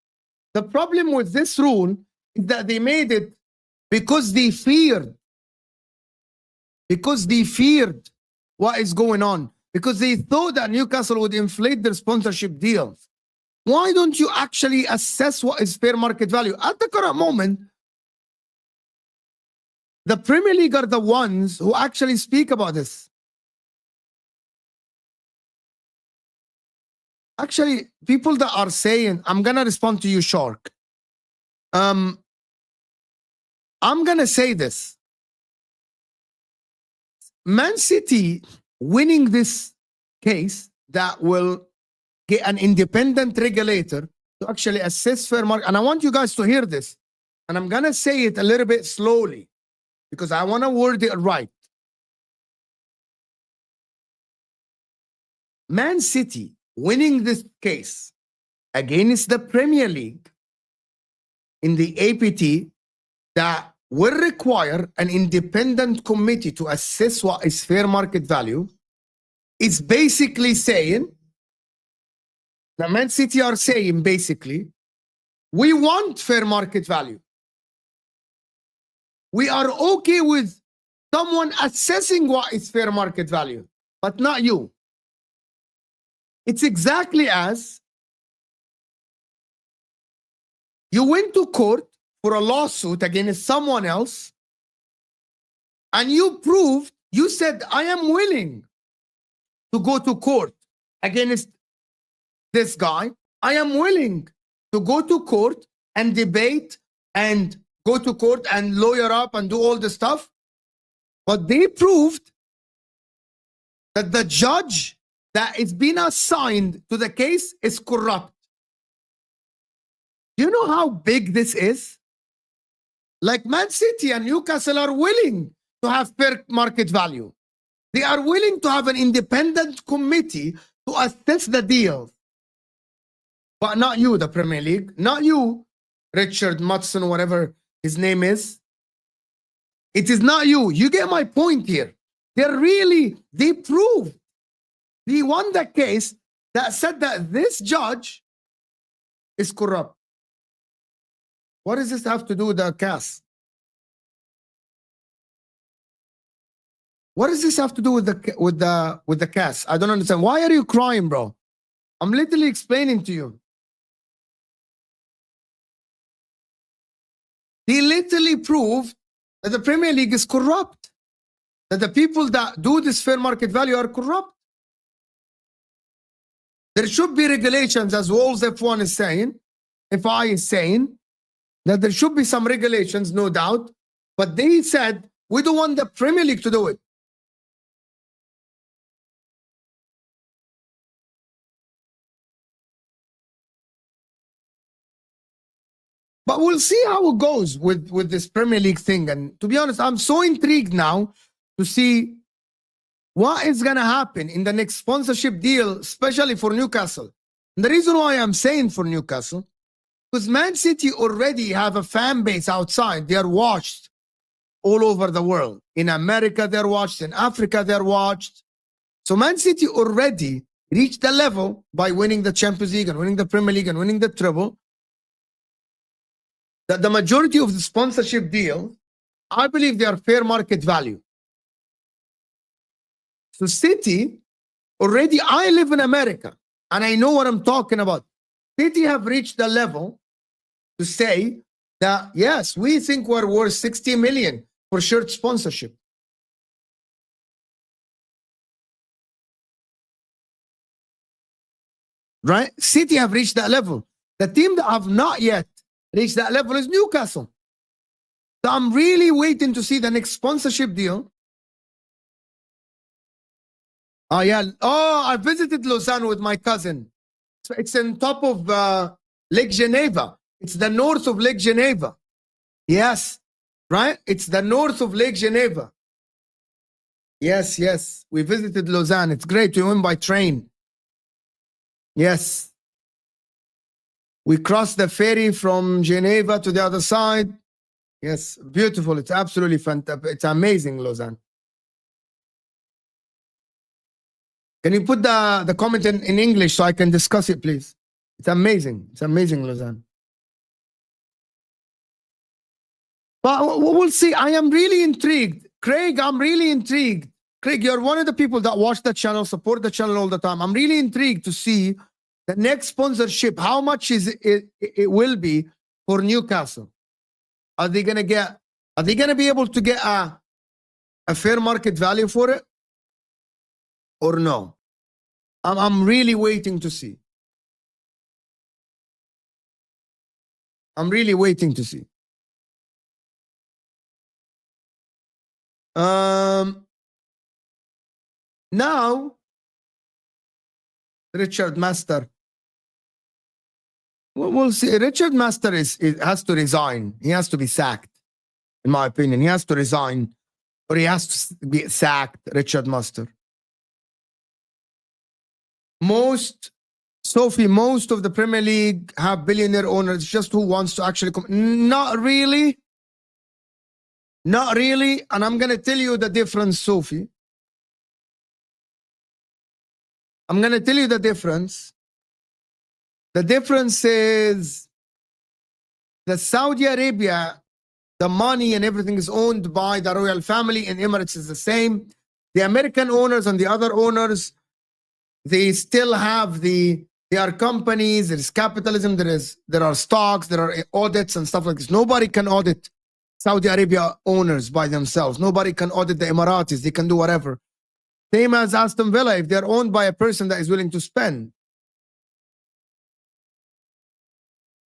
with this rule is that they made it because they feared what is going on, because they thought that Newcastle would inflate their sponsorship deals. Why don't you actually assess what is fair market value? At the current moment, the Premier League are the ones who actually speak about this. Actually, people that are saying, I'm going to respond to you, Shark. I'm going to say this. Man City winning this case that will get an independent regulator to actually assess fair market. And I want you guys to hear this. And I'm going to say it a little bit slowly because I want to word it right. Man City winning this case against the Premier League in the APT that will require an independent committee to assess what is fair market value is basically saying, the Man City are saying basically, we want fair market value. We are okay with someone assessing what is fair market value, but not you. It's exactly as you went to court for a lawsuit against someone else and you proved, you said, I am willing to go to court against this guy. I am willing to go to court and debate and go to court and lawyer up and do all the stuff. But they proved that the judge that is being assigned to the case is corrupt. Do you know how big this is? Like Man City and Newcastle are willing to have fair market value. They are willing to have an independent committee to assess the deal. But not you, the Premier League. Not you, Richard Mutson, whatever his name is. It is not you. You get my point here. They proved. He won the case that said that this judge is corrupt. What does this have to do with the CAS? What does this have to do with the CAS? I don't understand. Why are you crying, bro? I'm literally explaining to you. He literally proved that the Premier League is corrupt. That the people that do this fair market value are corrupt. There should be regulations, as Wolves F1 is saying, FI is saying, that there should be some regulations, no doubt. But they said, we don't want the Premier League to do it. But we'll see how it goes with this Premier League thing. And to be honest, I'm so intrigued now to see what is going to happen in the next sponsorship deal, especially for Newcastle. And the reason why I'm saying for Newcastle, because Man City already have a fan base outside. They are watched all over the world. In America, they're watched. In Africa, they're watched. So Man City already reached the level by winning the Champions League and winning the Premier League and winning the treble, that the majority of the sponsorship deal, I believe they are fair market value. So City, already, I live in America and I know what I'm talking about. City have reached the level to say that, yes, we think we're worth 60 million for shirt sponsorship. Right? City have reached that level. The team that have not yet reached that level is Newcastle. So I'm really waiting to see the next sponsorship deal. Oh, yeah. Oh, I visited Lausanne with my cousin. So it's on top of Lake Geneva. It's the north of Lake Geneva. Yes. Right? It's the north of Lake Geneva. Yes, yes. We visited Lausanne. It's great. We went by train. Yes. We crossed the ferry from Geneva to the other side. Yes, beautiful. It's absolutely fantastic. It's amazing, Lausanne. Can you put the comment in English so I can discuss it, please? It's amazing. It's amazing, Lausanne. But we'll see. I am really intrigued. Craig, I'm really intrigued. Craig, you're one of the people that watch the channel, support the channel all the time. I'm really intrigued to see the next sponsorship, how much is it will be for Newcastle. Are they going to be able to get a fair market value for it or no? I'm really waiting to see. I'm really waiting to see. Now, Richard Master. We'll see. Richard Master has to resign. He has to be sacked, in my opinion. He has to resign or he has to be sacked, Richard Master. Most of the Premier League have billionaire owners. Just who wants to actually come? Not really. Not really. And I'm going to tell you the difference, Sophie. I'm going to tell you the difference. The difference is that Saudi Arabia, the money and everything is owned by the royal family, and Emirates is the same. The American owners and the other owners, they still have they are companies, there's capitalism, there are stocks, there are audits and stuff like this. Nobody can audit Saudi Arabia owners by themselves. Nobody can audit the Emiratis. They can do whatever. Same as Aston Villa, if they're owned by a person that is willing to spend.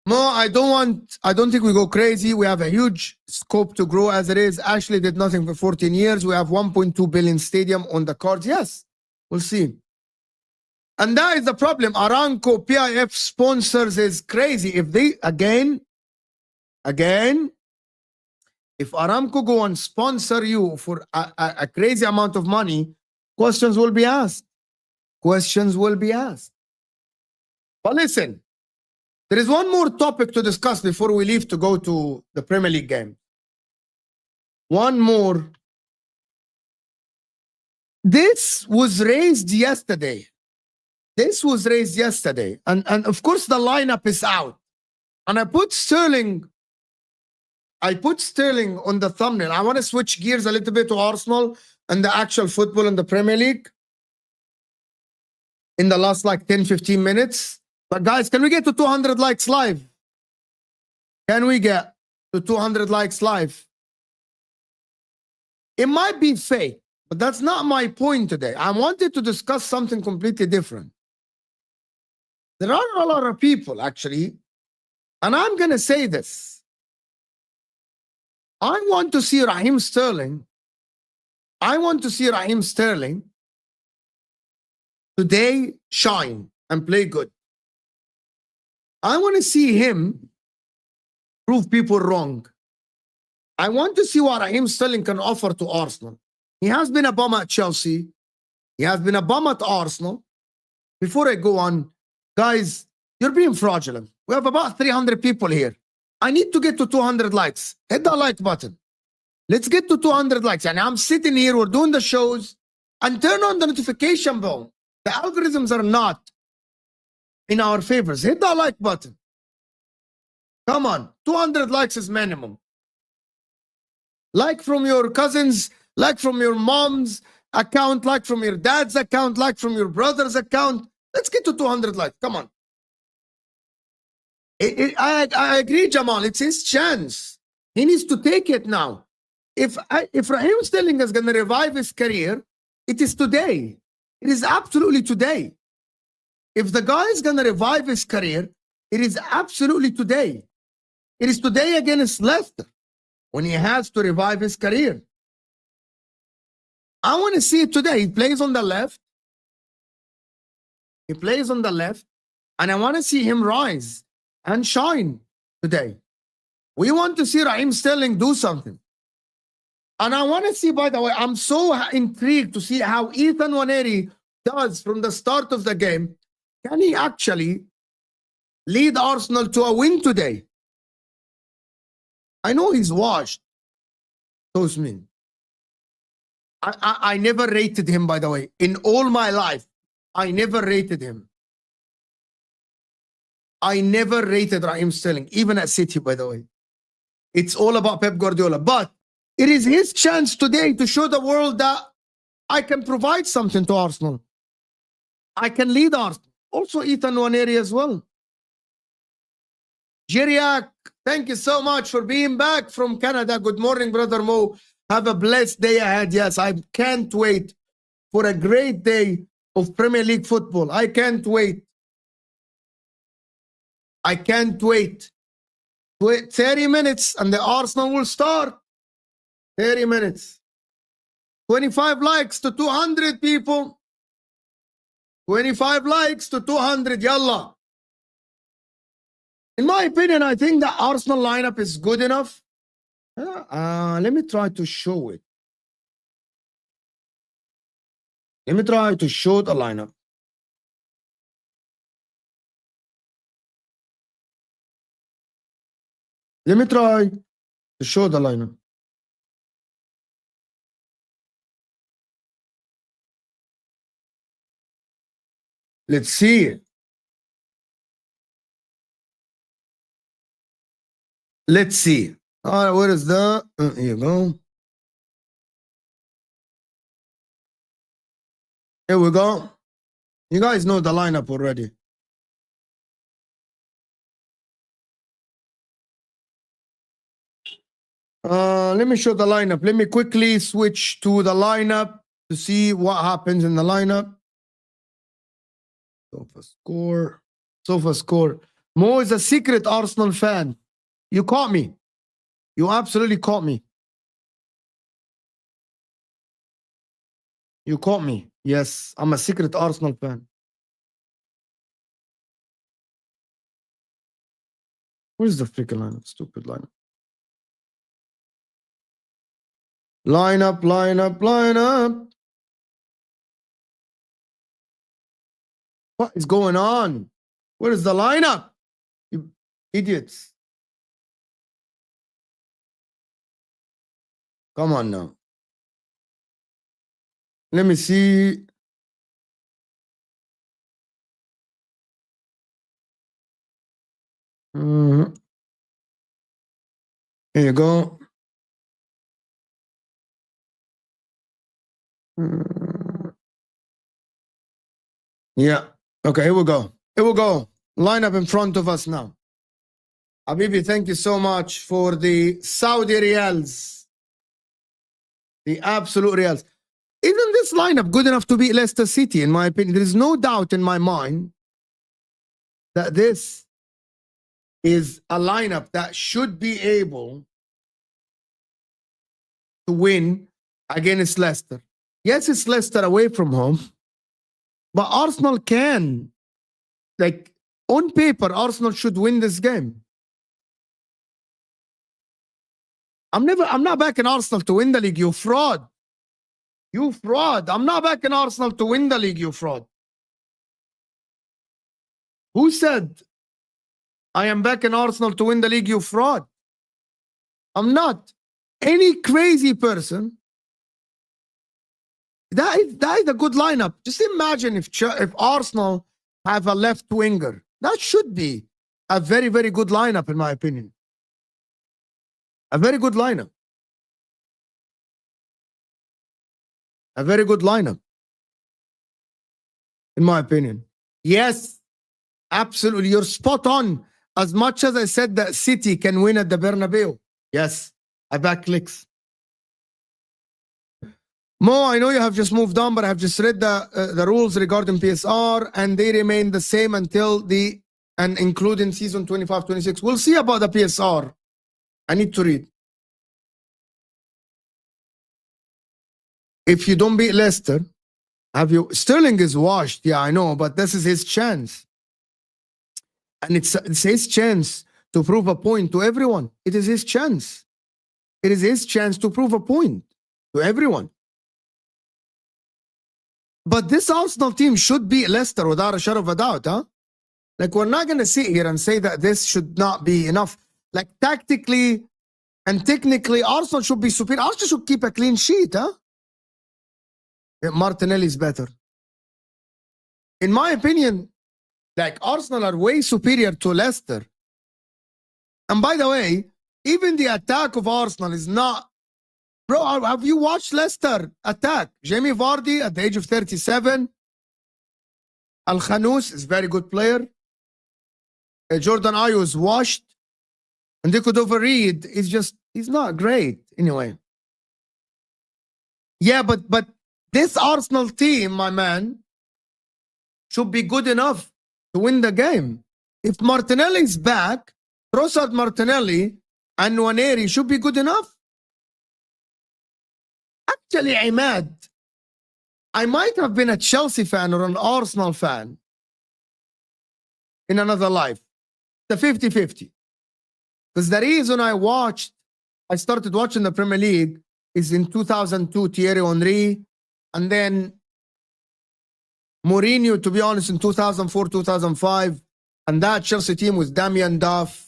No, I don't think we go crazy. We have a huge scope to grow as it is. Ashley did nothing for 14 years. We have 1.2 billion stadium on the cards. Yes, we'll see. And that is the problem. Aramco, PIF sponsors is crazy. If they, again, if Aramco go and sponsor you for a crazy amount of money, questions will be asked. Questions will be asked. But listen, there is one more topic to discuss before we leave to go to the Premier League game. One more. This was raised yesterday. And of course the lineup is out. And I put Sterling on the thumbnail. I want to switch gears a little bit to Arsenal and the actual football in the Premier League in the last like 10-15 minutes. But guys, can we get to 200 likes live? Can we get to 200 likes live? It might be fake, but that's not my point today. I wanted to discuss something completely different. There are a lot of people, actually, and I'm going to say this. I want to see Raheem Sterling today shine and play good. I want to see him prove people wrong. I want to see what Raheem Sterling can offer to Arsenal. He has been a bum at Chelsea. He has been a bum at Arsenal. Before I go on, guys, you're being fraudulent. We have about 300 people here. I need to get to 200 likes. Hit that like button. Let's get to 200 likes. And I'm sitting here, we're doing the shows, and turn on the notification bell. The algorithms are not in our favors. Hit that like button. Come on, 200 likes is minimum. Like from your cousins, like from your mom's account, like from your dad's account, like from your brother's account. Let's get to 200 likes. Come on. I agree, Jamal. It's his chance. He needs to take it now. If Raheem Sterling is going to revive his career, it is today. It is absolutely today. If the guy is going to revive his career, it is absolutely today. It is today against Leicester when he has to revive his career. I want to see it today. He plays on the left. He plays on the left. And I want to see him rise and shine today. We want to see Raheem Sterling do something. And I want to see, by the way, I'm so intrigued to see how Ethan Nwaneri does from the start of the game. Can he actually lead Arsenal to a win today? I know he's washed. Tosmin. I never rated him, by the way. In all my life, I never rated him. I never rated Raheem Sterling, even at City, by the way. It's all about Pep Guardiola. But it is his chance today to show the world that I can provide something to Arsenal. I can lead Arsenal. Also Ethan Nwaneri as well. Jiriak, thank you so much for being back from Canada. Good morning, Brother Mo. Have a blessed day ahead. Yes, I can't wait for a great day of Premier League football. I can't wait. I can't wait. 30 minutes and the Arsenal will start. 30 minutes. 25 likes to 200 people. 25 likes to 200. Yalla. In my opinion, I think the Arsenal lineup is good enough. Let me try to show it. Let me try to show the lineup. Let me try to show the lineup. Let's see it. Let's see. All right, where is the? Here you go. Here we go. You guys know the lineup already. Let me show the lineup. Let me quickly switch to the lineup to see what happens in the lineup. Sofa score. Sofa score. Mo is a secret Arsenal fan. You caught me. You absolutely caught me. You caught me. Yes, I'm a secret Arsenal fan. Where's the freaking lineup? Stupid lineup. Lineup, lineup, lineup. What is going on? Where is the lineup? You idiots. Come on now. Let me see. Here you go. Yeah. Okay, here we go. Here we go. Line up in front of us now. Habibi, thank you so much for the Saudi Reals. The absolute Reals. Isn't this lineup good enough to beat Leicester City, in my opinion? There is no doubt in my mind that this is a lineup that should be able to win against Leicester. Yes, it's Leicester away from home, but Arsenal can. Like, on paper, Arsenal should win this game. I'm not backing Arsenal to win the league, you fraud. You fraud. I'm not backing Arsenal to win the league, you fraud. Who said I am backing Arsenal to win the league, you fraud? I'm not. Any crazy person. That is a good lineup. Just imagine if Arsenal have a left winger. That should be a very, very good lineup, in my opinion. A very good lineup. A very good lineup, in my opinion. Yes, absolutely. You're spot on. As much as I said that City can win at the Bernabeu. Yes, I back clicks. Mo, I know you have just moved on, but I have just read the rules regarding PSR, and they remain the same until and including season 25-26. We'll see about the PSR. I need to read. If you don't beat Leicester, Sterling is washed, yeah, I know, but this is his chance. And it's his chance to prove a point to everyone. It is his chance. It is his chance to prove a point to everyone. But this Arsenal team should beat Leicester without a shadow of a doubt, huh? Like, we're not going to sit here and say that this should not be enough. Like, tactically and technically, Arsenal should be superior. Arsenal should keep a clean sheet, huh? Martinelli's better. In my opinion, like, Arsenal are way superior to Leicester. And by the way, even the attack of Arsenal is not... Bro, have you watched Leicester attack? Jamie Vardy at the age of 37. Al Khanous is a very good player. Jordan Ayew is washed. And they could overread. He's not great anyway. Yeah, but this Arsenal team, my man, should be good enough to win the game. If Martinelli is back, Trossard, Martinelli, and Nwaneri should be good enough. Actually, Imad, I might have been a Chelsea fan or an Arsenal fan in another life. The 50-50. Because the reason I started watching the Premier League is in 2002, Thierry Henry, and then Mourinho, to be honest, in 2004, 2005. And that Chelsea team was Damien Duff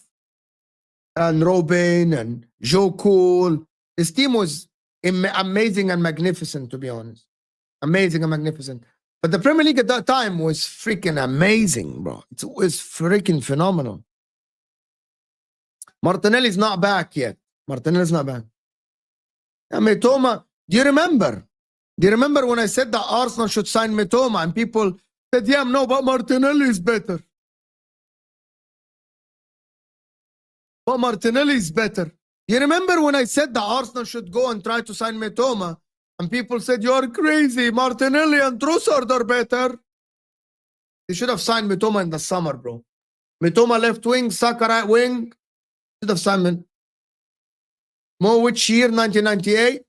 and Robin and Joe Cole. This team was amazing and magnificent, to be honest. Amazing and magnificent. But the Premier League at that time was freaking amazing, bro. It was freaking phenomenal. Martinelli's not back yet. Martinelli's not back. Mitoma, do you remember? Do you remember when I said that Arsenal should sign Mitoma and people said, yeah, no, but Martinelli is better. But Martinelli is better. You remember when I said that Arsenal should go and try to sign Mitoma and people said, you're crazy, Martinelli and Trossard are better? They should have signed Mitoma in the summer, bro. Mitoma left wing, Saka right wing. Should have signed him. Mo, which year? 1998?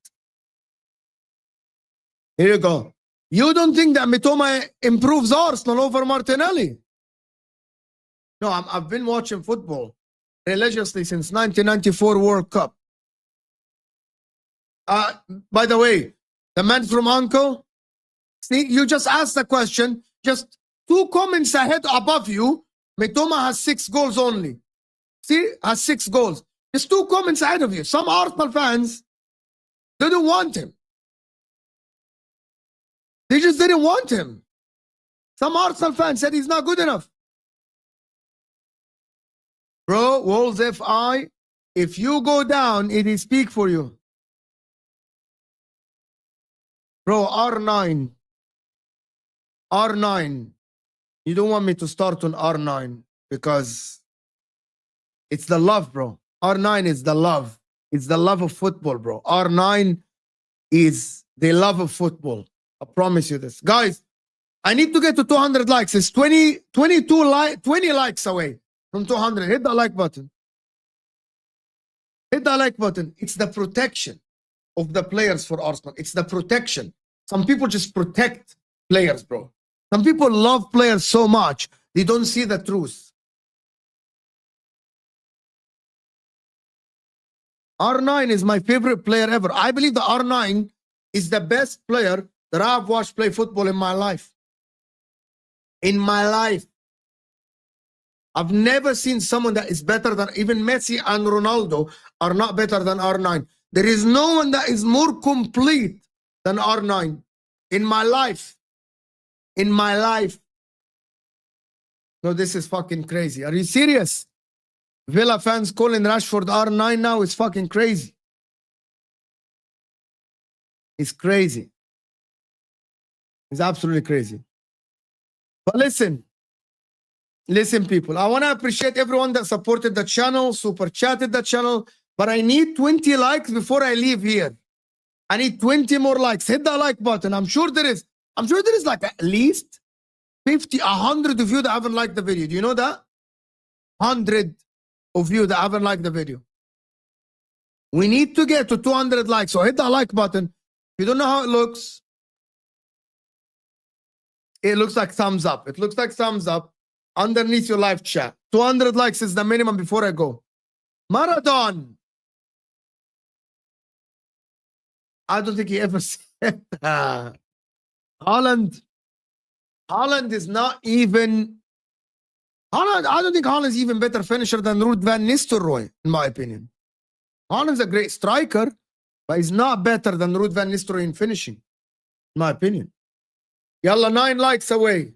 Here you go. You don't think that Mitoma improves Arsenal over Martinelli? No, I've been watching football religiously since 1994 World Cup. By the way, the man from Uncle, see, you just asked the question, just 2 comments ahead above you, Mitoma has 6 goals only. See, has 6 goals. Just 2 comments ahead of you. Some Arsenal fans didn't want him. They just didn't want him. Some Arsenal fans said he's not good enough. Bro, Wolves FI, if you go down, it is peak for you. Bro, R9. R9. You don't want me to start on R9 because it's the love, bro. R9 is the love. It's the love of football, bro. R9 is the love of football. I promise you this. Guys, I need to get to 200 likes. It's 20 likes away from 200. Hit the like button. Hit the like button. It's the protection of the players for Arsenal. It's the protection. Some people just protect players, bro. Some people love players so much, they don't see the truth. R9 is my favorite player ever. I believe the R9 is the best player that I've watched play football in my life. In my life. I've never seen someone that is better than, even Messi and Ronaldo are not better than R9. There is no one that is more complete than R9 in my life. In my life. No, this is fucking crazy. Are you serious? Villa fans calling Rashford R9 now is fucking crazy. It's crazy. It's absolutely crazy. But listen, people, I want to appreciate everyone that supported the channel, super chatted the channel, but I need 20 likes before I leave here. I need 20 more likes. Hit the like button. I'm sure there is like at least 50, 100 of you that haven't liked the video. Do you know that? 100 of you that haven't liked the video. We need to get to 200 likes. So hit the like button. If you don't know how it looks like thumbs up. It looks like thumbs up underneath your live chat. 200 likes is the minimum before I go. Marathon. I don't think he ever said that. Haaland is not even... I don't think Haaland is even better finisher than Ruud van Nistelrooy, in my opinion. Haaland's a great striker, but he's not better than Ruud van Nistelrooy in finishing, in my opinion. Yalla, 9 likes away.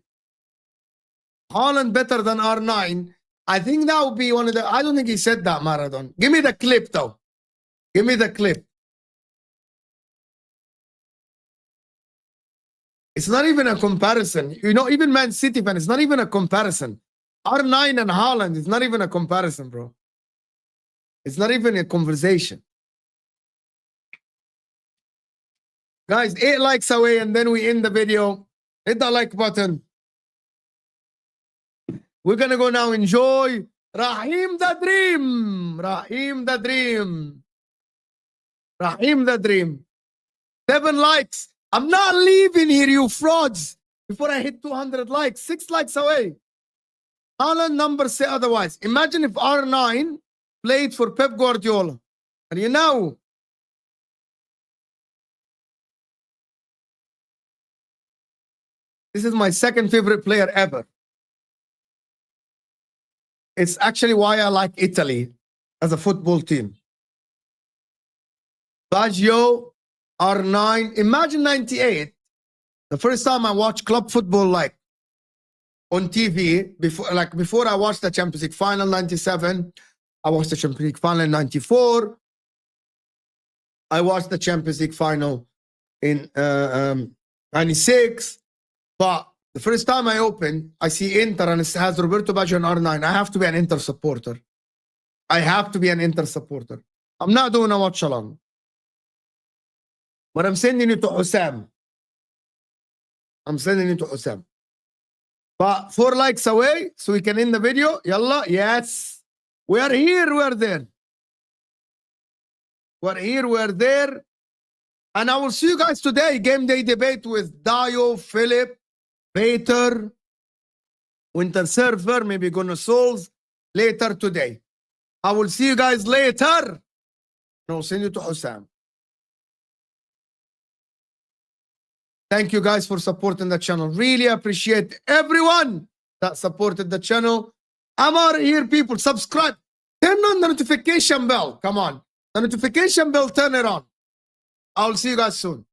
Haaland better than R9. I think that would be one of the... I don't think he said that, Marathon. Give me the clip, though. Give me the clip. It's not even a comparison. You know, even Man City fan, it's not even a comparison. R9 and Haaland is not even a comparison, bro. It's not even a conversation. Guys, 8 likes away and then we end the video. Hit the like button. We're going to go now enjoy Raheem the Dream. Raheem the Dream. Raheem the Dream. 7 likes. I'm not leaving here, you frauds, before I hit 200 likes. 6 likes away. Haaland numbers say otherwise. Imagine if R9 played for Pep Guardiola. And you know, this is my second favorite player ever. It's actually why I like Italy as a football team. Baggio, R9. Imagine 98. The first time I watched club football like on TV, before I watched the Champions League final 97, I watched the Champions League final in 94. I watched the Champions League final in 96. But the first time I open, I see Inter and it has Roberto Baggio and R9. I have to be an Inter supporter. I have to be an Inter supporter. I'm not doing a watch along. But I'm sending you to Osam. I'm sending you to Osam. But 4 likes away, so we can end the video. Yalla, yes. We are here, we are there. We're here, we're there. And I will see you guys today. Game day debate with Dio, Philip, Peter, Winter Server, maybe Gonna Souls later today. I will see you guys later. And I'll send you to Osam. Thank you guys for supporting the channel. Really appreciate everyone that supported the channel. I'm out of here, people. Subscribe. Turn on the notification bell. Come on. The notification bell, turn it on. I'll see you guys soon.